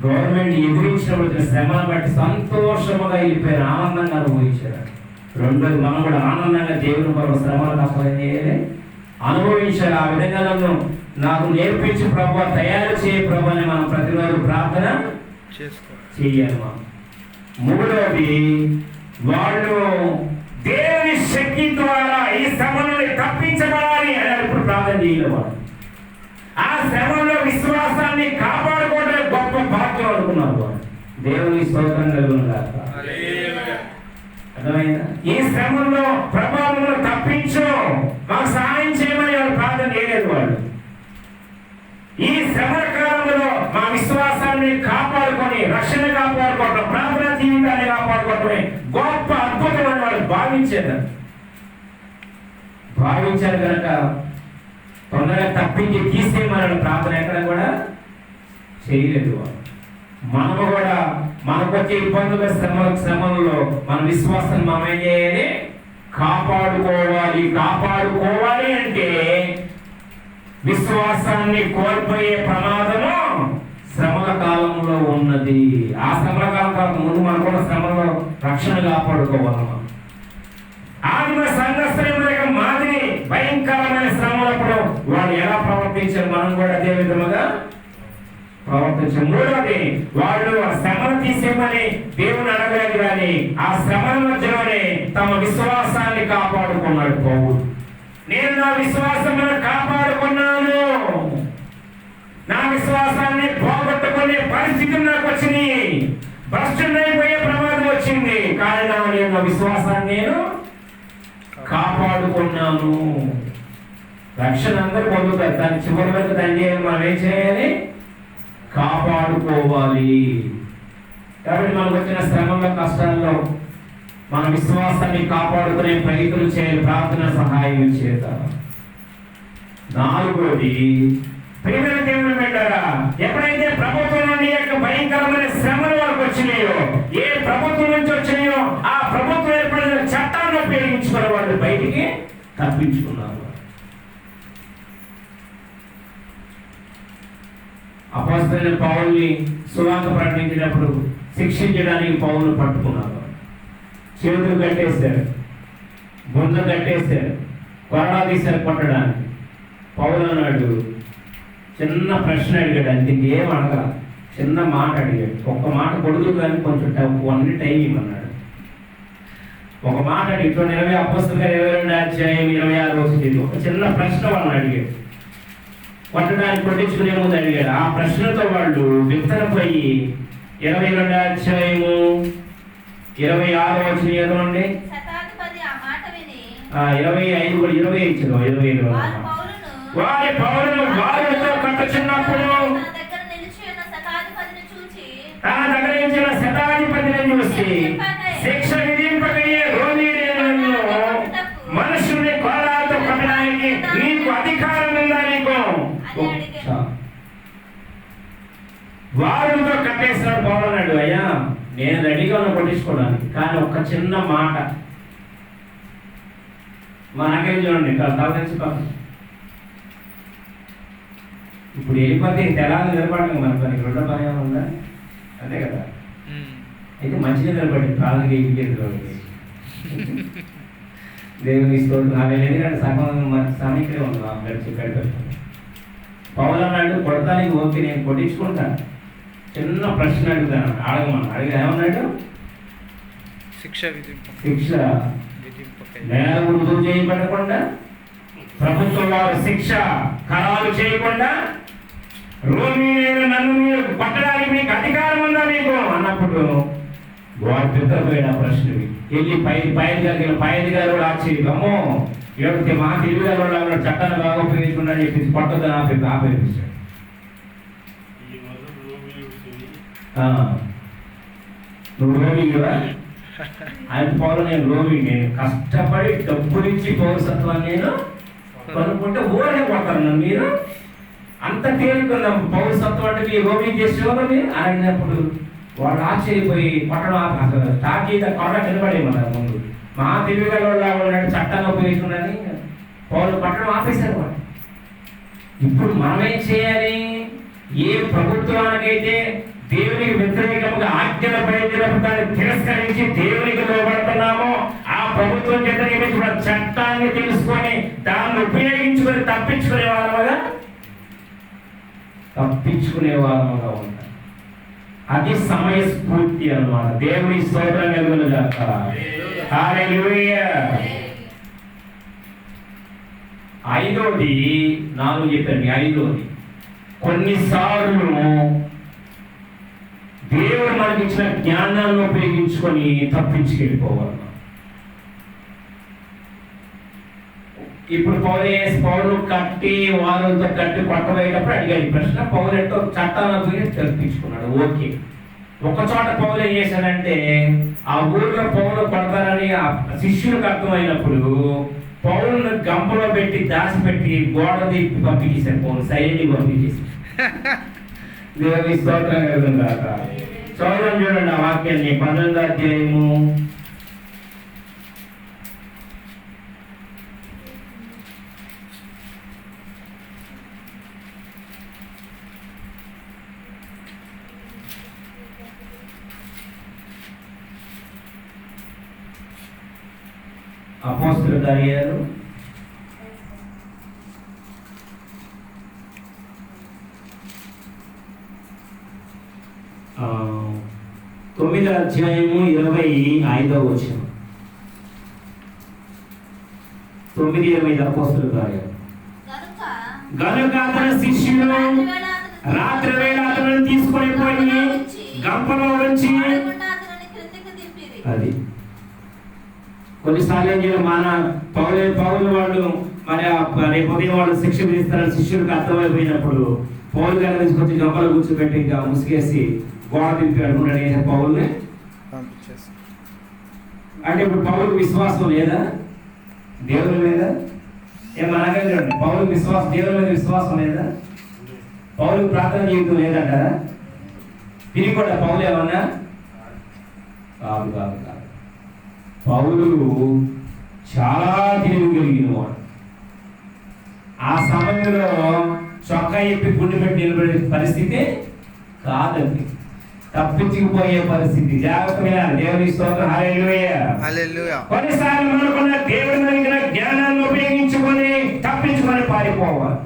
S1: గవర్నమెంట్ ఎదిరించిన వచ్చిన శ్రమను బట్టి సంతోషముగా వెళ్ళిపోయారు, ఆనందంగా అనుభవించారు. రెండోది మనం కూడా ఆనందంగా దేవుని కొరకు శ్రమలు కష్టాలు అనుభవించాలి. ఆ విధంగా నన్ను నాకు నేర్పించి ప్రభు, తయారు చేయ ప్రభు అని మనం ప్రతిరోజు ప్రార్థన చేయాలి. మనం మూడవది వాళ్ళు దేవుని శక్తి ద్వారా ఈ శ్రమని తప్పించబడాలి అని ఇప్పుడు ప్రార్థన చేయలేదు. వాళ్ళు ఆ శ్రమలో విశ్వాసాన్ని కాపాడుకోవడం గొప్ప భాగ్యం అనుకున్నారు. వాళ్ళు దేవుని స్తోత్రం కలుగునుగాక. అర్థమైందా? ఈ శ్రమంలో ప్రభావంలో తప్పించు, మాకు సహాయం చేయమని వాళ్ళు ప్రార్థన చేయలేదు. వాళ్ళు ఈ శ్రమ కాలంలో మా విశ్వాసాన్ని కాపాడుకొని, రక్షణ కాపాడుకోవటం, ప్రార్థన జీవితాన్ని కాపాడుకోవటమే గొప్ప అద్భుతమైన వాళ్ళు భావించారు కనుక తొందరగా తప్పించి తీసేయమని ప్రార్థన ఎక్కడ కూడా చేయలేదు. మనము కూడా మనకు వచ్చే ఇబ్బందుల శ్రమంలో మన విశ్వాసాన్ని మనం ఏం చేయాలి? కాపాడుకోవాలి అంటే విశ్వాసాన్ని కోల్పోయే ప్రమాదము శ్రమల కాలంలో ఉన్నది. ఆ శ్రమల కాలం ముందు మనం కూడా శ్రమలో రక్షణ కాపాడుకోవాలి. ఆదిమ సంఘస్థుల మాదిరి భయంకరమైన శ్రమలప్పుడు వాళ్ళు ఎలా ప్రవర్తించారు, మనం కూడా అదే విధముగా ప్రవర్తించాలి. మూడవది, వాళ్ళు ఆ శ్రమను తీసేమని దేవుని అడగలేదు కానీ ఆ శ్రమల మధ్యలోనే తమ విశ్వాసాన్ని కాపాడుకున్నాడు పౌలు. నేను నా విశ్వాసమును కాపాడుకున్నాను, నా విశ్వాసాన్ని పోగొట్టుకునే పరిస్థితులు నాకు వచ్చినాయి, భ్రష్టుడైపోయే ప్రమాదం వచ్చింది, కానీ నేను నా విశ్వాసాన్ని నేను కాపాడుకున్నాను. రక్షణ అందరూ పొందుతారు, దాని చివరి వరకు దాన్ని మనం ఏం చేయాలి? కాపాడుకోవాలి. కాబట్టి మనకు వచ్చిన శ్రమంలో కష్టాల్లో మన విశ్వాసాన్ని కాపాడుకునే ప్రయత్నం చేయాలి, ప్రార్థన సహాయం చేద్దాం. నాలుగోది, ప్రియమైన దేవుని బిడ్డలారా, ఎప్పుడైతే ప్రభుత్వం నుండి యొక్క భయంకరమైన శ్రమలు వారికి వచ్చినాయో, ఏ ప్రభుత్వం నుంచి వచ్చినాయో ఆ ప్రభుత్వం ఏర్పడిన చట్టాన్ని ఉపయోగించుకున్న వాళ్ళు బయటికి తప్పించుకున్నారు. అపోస్తలుడైన పౌలుని సువార్త ప్రకటించినప్పుడు శిక్షించడానికి పౌలును పట్టుకున్నారు, చేతులు కట్టేశారు, బొంద కట్టేశారు, కొరడా తీశారు కొట్టడానికి. పౌలు అన్నాడు, చిన్న ప్రశ్న అడిగాడు, అంతే, ఏం అడగా, చిన్న మాట అడిగాడు. ఒక్క మాట కొడుకు కానీ కొంచెం టైం ఇవ్వమన్నాడు. ఒక మాట అడిగి 20 అపోస్తలుల 22 అధ్యాయం 26 వచ్చింది. ఒక చిన్న ప్రశ్న వాళ్ళని అడిగాడు, కొట్టడానికి కొట్టించుకునే ముందు అడిగాడు. ఆ ప్రశ్నతో వాళ్ళు విత్తనపోయి 22 అధ్యాయము 26 వచ్చిన ఏదండి,
S2: శతాధిపతి ఆ మాట విని
S1: 25 కూడా 20 ఇచ్చారు. 25 వారి పౌరులు వారితో కట్టుచున్నప్పుడు
S2: తన దగ్గర నిలిచి ఉన్న శతాధిపతిని చూచి
S1: శిక్ష విధింపకయే రోమీయులను మనుషుల్ని కోరాలతో కొట్టడానికి నీకు అధికారం ఉందా? నీకు వారితో కట్టేసినాడు పౌలు. అన్నాడు, అయ్యా నేను రెడీగా ఉన్న కొట్టించుకోవడానికి, కానీ ఒక చిన్న మాట మా నాకేం చూడండి, తలదించి పక్కన ఇప్పుడు వెళ్ళిపోతే తెలాన్ని నిలబడలేదు మన పని, రెండో పని ఏమైనా ఉందా? అంతే కదా. అయితే మంచిగా నిలబడి కాళ్ళకి ఎగిలేదు దేవుని స్తోత్రం. ఆమె ఎందుకంటే సమీకరే ఉన్నాం గడిచి పౌలు అన్నాడు, కొడతానికి ఓకే, నేను కొట్టించుకుంటాను, చిన్న ప్రశ్న అడుగుతాను, అడగమని అడిగి ఏమన్నాడు? శిక్ష నేరం రుజువు చేయబడకుండా, ప్రభుత్వం వారు శిక్ష ఖరారు చేయకుండా, రోమీయులైన నన్ను మీరు కొట్టడానికి మీకు అధికారం ఉందా మీకు అన్నప్పుడు వాడు పెద్దపోయిన ప్రశ్నవి వెళ్ళి పైది గారు కూడా ఆశ్చర్యమో ఎవరికి మా తెలుగు గారు చట్టాన్ని బాగా ఉపయోగించుకున్నా చెప్పేసి కొట్టదని ఆపేపించాడు. నువ్వు రోమిగా ఆయన పౌరు, నేను రోమి, నేను కష్టపడి డబ్బులిచ్చి పౌరసత్వాన్ని నేను కొనుక్కుంటే ఊరే కొడతాను మీరు, అంత తేలిక పౌరసత్వం అంటే మీ రోమి చేసేవారు మీరు అడిగినప్పుడు వాడు ఆశ్చర్యపోయి కొట్టడం అసలు స్టార్ట్ చేత కొడ నిలబడేమన్నారు. ముందు మా తెలుగు ఉన్నాడు చట్టాన్ని ఉపయోగించుకున్నది పౌరులు కొట్టడం ఆపేశారు వాడు. ఇప్పుడు మనమేం చేయాలి? ఏ ప్రభుత్వానికైతే దేవునికి వ్యతిరేకంగా ఆజ్ఞల బయలుదేరపడాన్ని తిరస్కరించి దేవునికి లోబడుతున్నామో ఆ ప్రభుత్వం చేత నియమించిన చట్టాన్ని తెలుసుకొని దాన్ని ఉపయోగించుకొని తప్పించుకునే వాళ్ళముగా ఉంటాం. అది సమయస్ఫూర్తి అన్నమాట. దేవుని స్తోత్రం కలుగునుగాక. హల్లెలూయా. ఐదోది 4 చెప్పండి. ఐదోది, కొన్నిసార్లు దేవుడు మనకి ఇచ్చిన జ్ఞానాన్ని ఉపయోగించుకొని తప్పించుకెళ్ళిపోవాలి. ఇప్పుడు పౌరు కట్టి వారులతో కట్టి కొట్టబోయేటప్పుడు అడిగాడు ప్రశ్న, పౌరు ఎంతో చట్టాలను ఉపయోగించి తప్పించుకున్నాడు. ఓకే. ఒక చోట పౌరు ఏం చేశాడంటే ఆ ఊర్లో పౌరు కొడతారని ఆ శిష్యులకు అర్థమైనప్పుడు పౌరులను గంపలో పెట్టి దాచిపెట్టి గోడ తీపి పంపించేశారు. పౌరు సైన్యాన్ని పంపించేసి. దేవుని స్తోత్రం కలుగునుగాక. చదువు చూడండి ఆ వాక్యాన్ని, 12వ అధ్యాయము 12 9వ అధ్యాయము 25వ వచనం. 9:25 అపోస్తలుల కార్యాలు. గనుక అతని శిష్యులు రాత్రి వేళ అతను తీసుకొని పోయి గంపలో ఉంచి, అది కొన్నిసార్లు ఏం చేయాలి, మన పౌలు వాళ్ళు మరి రేపు ఉదయం వాళ్ళు శిక్ష విధిస్తారని శిష్యులకు అర్థమైపోయినప్పుడు పౌలు గారిని తీసుకొచ్చి గంపలో కూర్చోబెట్టి ఇంకా ముసిగేసి గోడ దింపాడు అనుకుంటాడు పౌల్ని. అంటే ఇప్పుడు పౌలుకు విశ్వాసం లేదా దేవుని మీద? ఏమనగా చూడండి, పౌలుకు విశ్వాసం, దేవుని మీద విశ్వాసం లేదా? పౌలుకు ప్రార్థన జీవితం లేదంటారా? తిరిగి కూడా పౌలు ఏమన్నా? కాదు కాదు కాదు. పౌలు చాలా తెలివి కలిగిన వాడు. ఆ సమయంలో చొక్కా చెప్పి గుండె పెట్టి నిలబడే పరిస్థితి కాదండి, తప్పించుకుపోయే పరిస్థితి. జాగ్రత్తగా దేవుని స్తోత్రం. హల్లెలూయా
S3: హల్లెలూయా.
S1: కొన్నిసార్లు మనకున్న దేవుని కలిగిన జ్ఞానాన్ని ఉపయోగించుకొని తప్పించుకొని పారిపోవాలి.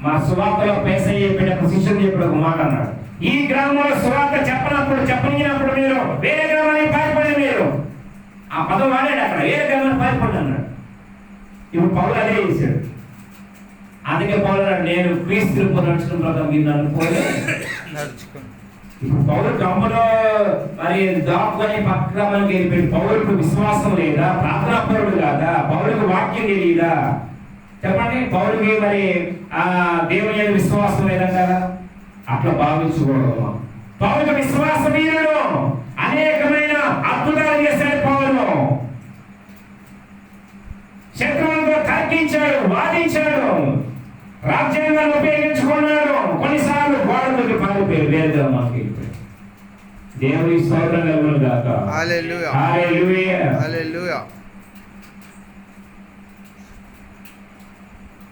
S1: మా సువార్తలో పేసయ్య చెప్పినప్పుడు శిష్యులు చెప్పిన ఒక మాట అన్నాడు, ఈ గ్రామంలో సువార్త చెప్పనినప్పుడు మీరు వేరే గ్రామానికి పారిపోయి, మీరు ఆ పదం వాడాడు అక్కడ, వేరే గ్రామానికి పారిపోండి అన్నాడు. ఇప్పుడు పౌలు అదే చేశాడు. అందుకే పౌలు అన్నాడు, నేను క్రీస్తు నడుచుకున్న ప్రకారం మీరు అనుకోలే. ఇప్పుడు పౌలు గమ్ములో మరి దాక్కుని పక్రమానికి వెళ్ళిపోయి, పౌరులకు విశ్వాసం లేదా? ప్రార్థనాపరుడు కాదా? పౌరులకు వాక్యం తెలియదా? చెప్పండి. పౌరుకి మరి ఆ దేవుని మీద విశ్వాసం లేదంటారా? అట్లా భావించకూడదు. పౌరుకు విశ్వాస వీరుడు, అనేకమైన అద్భుతాలు చేశాడు పౌలు. శత్రువులతో తర్కించాడు, వాదించాడు, రాజ్యాంగాన్ని ఉపయోగించుకున్నాడు. కొన్నిసార్లు గోడలకు పారిపోయాడు, వేరే గ్రామానికి వెళ్ళిపోయాడు. దేవుని స్తోత్రం కలుగును గాక.
S3: హల్లెలూయా
S1: హల్లెలూయా
S3: హల్లెలూయా.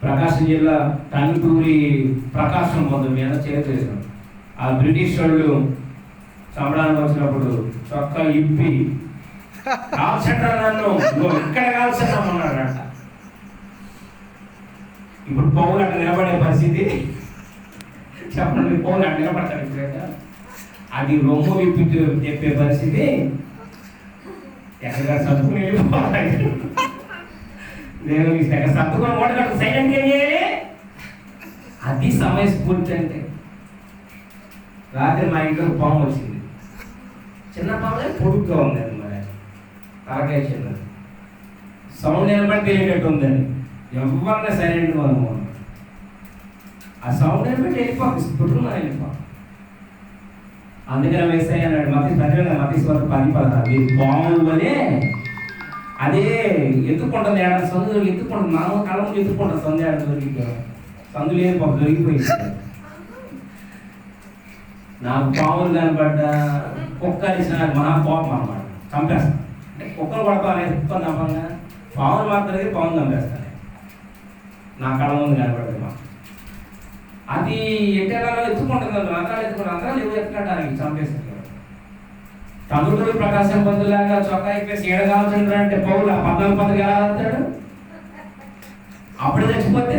S1: ప్రకాశం జిల్లా టంగుటూరి ప్రకాశం పొందు మీద చేశారు. ఆ బ్రిటిష్ వాళ్ళు చంపడానికి వచ్చినప్పుడు చొక్కా ఇప్పి కాల్చండి నన్ను, ఇక్కడ కాల్చన్నామన్నాడంట. ఇప్పుడు పౌలు అక్కడ నిలబడే పరిస్థితి చెప్పండి. పౌలు అక్కడ నిలబడతాడు ఇప్పుడు, అది రొమ్ము విప్పి చెప్పే పరిస్థితి. ఎక్కడ సత్తుకుని వెళ్ళిపోవాలి, దేవుని సత్తుకొని ఓడగట్టు సైలెంట్ ఏం చేయాలి? అది సమయస్ఫూర్తి అంటే. రాత్రి మా ఇంట్లో పాము వచ్చింది, చిన్న పాము పొడుగ్గా ఉందండి, మరి తలకాయ చిన్నది, సౌండ్ నిలబడి తెలియనట్టు ఉందండి. ఎవరిన సైలెంట్గా ఉన్నాం, ఆ సౌండ్ నిలబడి వెళ్ళిపోతుంది, వెళ్ళిపో. అందుకని వేసాయి అన్నాడు మతీశ్వర 10:16, మీరు పాము అనే అదే ఎత్తుకుంటుంది, ఏడాది సందు ఎత్తుకుంటుంది, మనం కళ్ళ ముందు ఎత్తుకుంటుంది, సందు ఏడాది దొరికి సందు లేదు, పాపం దొరికిపోయింది. నాకు పాములు కనబడ్డా కుక్క అరిసిన మహా కోపం అన్నమాట, చంపేస్తాను. అంటే కుక్కలు పడతాను ఎత్తుకొని చంపంగా, పాములు మాత్రమే పాములు చంపేస్తాను. నా కళ్ళ ముందు కనబడ్డది మా అది ఎట్టేలా ఎత్తుకుంటుంది, రంధ్రాలు ఎత్తుకుంటుంది, రంధ్రాలు ఎవరు ఎత్తుకుంటానికి చంపేస్తాను. టంగుటూరి ప్రకాశం పంతులాగా చొక్కా ఇప్పేసి ఏడగాల్సిండ్రా అంటే పౌలు ఆ 14 ఎలా వెళ్తాడు? అప్పుడు చచ్చిపోతే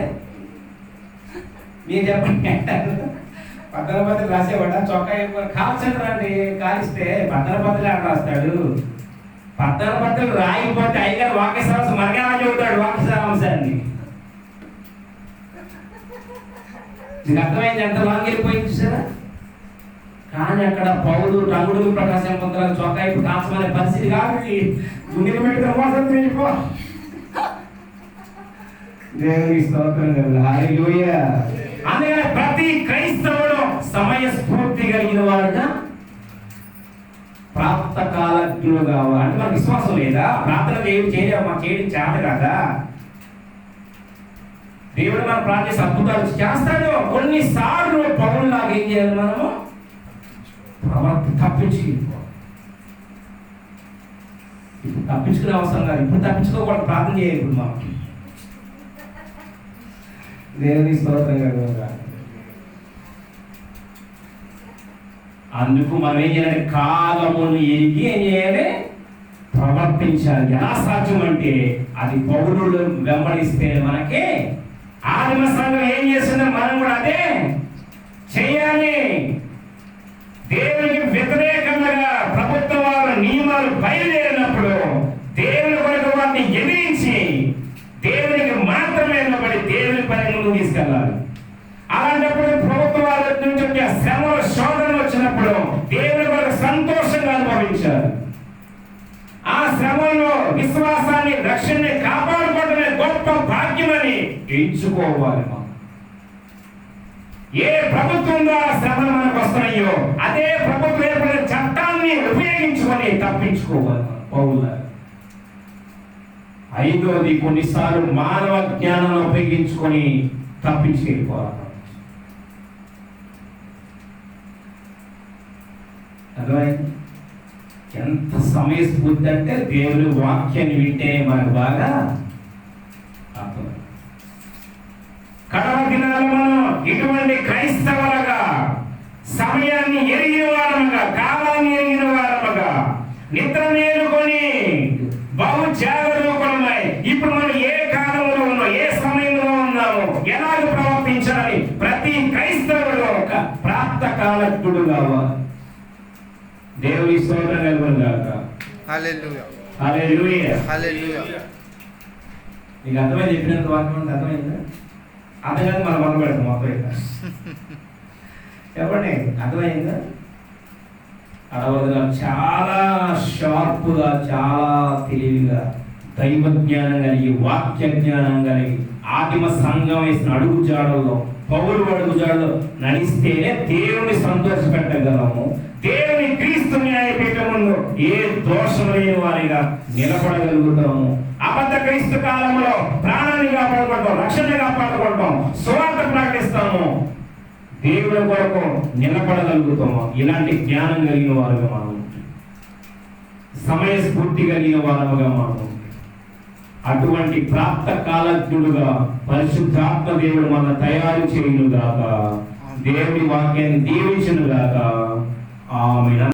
S1: మీరు చెప్పండి, 14 రాసేవాడ చొక్కా కాల్చండ్రా అంటే కాలిస్తే 14 ఆడ రాస్తాడు. 14 రాయిపోతే అయ్యగారు వాక్యసారాంశం మనగా చెబుతాడు, వాక్యసారాంశాన్ని. మీకు అర్థమైంది ఎంత లాంగ్ వెళ్ళిపోయింది సార్? కానీ అక్కడ పౌలు టంగుటూరి ప్రకాశం పంతులకు చొక్కా ఇప్పుడు కాల్చమనే పరిస్థితి కాబట్టి గుండెలు పెడితే మోసం వెళ్ళిపో. దేవుని స్తోత్రం కదా. హల్లెలూయా. అందుకని ప్రతి క్రైస్తవుడు సమయస్ఫూర్తి కలిగిన వాడుగా, ప్రాప్త కాలజ్ఞులు కావాలి. అంటే మనకు విశ్వాసం లేదా? ప్రార్థన చేయడం చేత కదా. దేవుడు మన ప్రార్థన అద్భుతాలు చేస్తాడు. కొన్నిసార్లు పౌరులాగా ఏం చేయాలి, మనము తప్పించుకు ఇప్పుడు తప్పించుకునే అవసరం కాదు, ఇప్పుడు తప్పించుకోకూడదు, ప్రార్థన చేయాలి. ఇప్పుడు మనం దేవుని స్తోత్రం కలుగునుగాక. అందుకు మనం ఏం చేయాలి? కాలమును ఎరిగి ఏం చేయాలి? ప్రవర్తించాలి. ఎలా సాధ్యం అంటే అది పౌరులు వెంబడిస్తే మనకి ఆదిమ సంఘం ఏం చేస్తుందో మనం కూడా అదే చేయాలి. దేవునికి వ్యతిరేకంగా ప్రభుత్వ వారు నియమాలు బయలుదేరినప్పుడు దేవుని కొరకు వాటిని ఎదిరించి దేవునికి మాత్రమే నిలబడి దేవుని పని ముందుకు తీసుకెళ్ళాలి. అలాంటప్పుడు ప్రభుత్వ వారి నుంచి వచ్చే శ్రమలు శోధనలు వచ్చినప్పుడు దేవుని కొరకు సంతోషంగా అనుభవించాలి. ఆ శ్రమంలో విశ్వాసాన్ని రక్షణని కాపాడుకోవడమే గొప్ప భాగ్యమని ఎంచుకోవాలి. ఏ ప్రభుత్వం ద్వారా శ్రమలు మనకు వస్తున్నాయో అదే ప్రభుత్వం ఏర్పడిన చట్టాన్ని ఉపయోగించుకొని తప్పించుకోవాలి. ఐదోది, కొన్నిసార్లు మానవ జ్ఞానాన్ని ఉపయోగించుకొని తప్పించుకెళ్ళిపోవాలి. అర్థమైంది? ఎంత సమయస్ఫూర్తి అంటే దేవుని వాక్యాన్ని వింటే మనకు బాగా అర్థమైంది. కడవ దినాలు మనం ఇటువంటి క్రైస్తవులుగా సమయాన్ని ఎరిగిన వారముగా, కాలాన్ని ఎరిగిన వారముగా, నిద్ర మేలుకొని బహు జాగరూకులమై ఇప్పుడు మనం ఏ కాలంలో ఉన్నాం, ఏ సమయంలో ఉన్నాము, ఎలాగ ప్రవర్తించాలి, ప్రతి క్రైస్తవుడు ఒక ప్రాప్త కాలజ్ఞుడు కావాలి. దేవుని స్తోత్రం కలుగునుగాక.
S3: హల్లెలూయా.
S1: హల్లెలూయా.
S3: హల్లెలూయా.
S1: నీకు అర్థమైంది? చెప్పినంత వాక్యం అర్థమైందా? అర్థం కాదు మనం మొదలు పెడతాం మొత్తం ఇక్కడ. చెప్పండి, అర్థమైందా? అడవదుగా చాలా షార్ప్గా, చాలా తెలివిగా, దైవ జ్ఞానం కలిగి, వాక్య జ్ఞానం కలిగి, ఆదిమ సంఘం వేసిన అడుగు జాడల్లో, పౌరు అడుగు జాడలో నడిస్తేనే దేవుని సంతోషపెట్టగలము. దేవుని క్రీస్తు న్యాయపీఠం ముందు ఏ దోషం లేని వారిగా నిలబడగలుగుతాము. అబద్ధ క్రీస్తు కాలంలో ప్రాణాన్ని కాపాడుకుంటాం, రక్షణ కాపాడుకుంటాం, సువార్త ప్రకటిస్తాము, దేవుని కొరకు నిలబడగలుగుతాము. ఇలాంటి జ్ఞానం కలిగిన వారుగా మనం, సమయస్ఫూర్తి కలిగిన వారముగా మనం, అటువంటి ప్రాప్త కాలజ్ఞుడుగా పరిశుద్ధాత్మ దేవుడు మన తయారు చేయునుగాక. దేవుని వాక్యాన్ని దీవించునుగాక. ఆమేన్.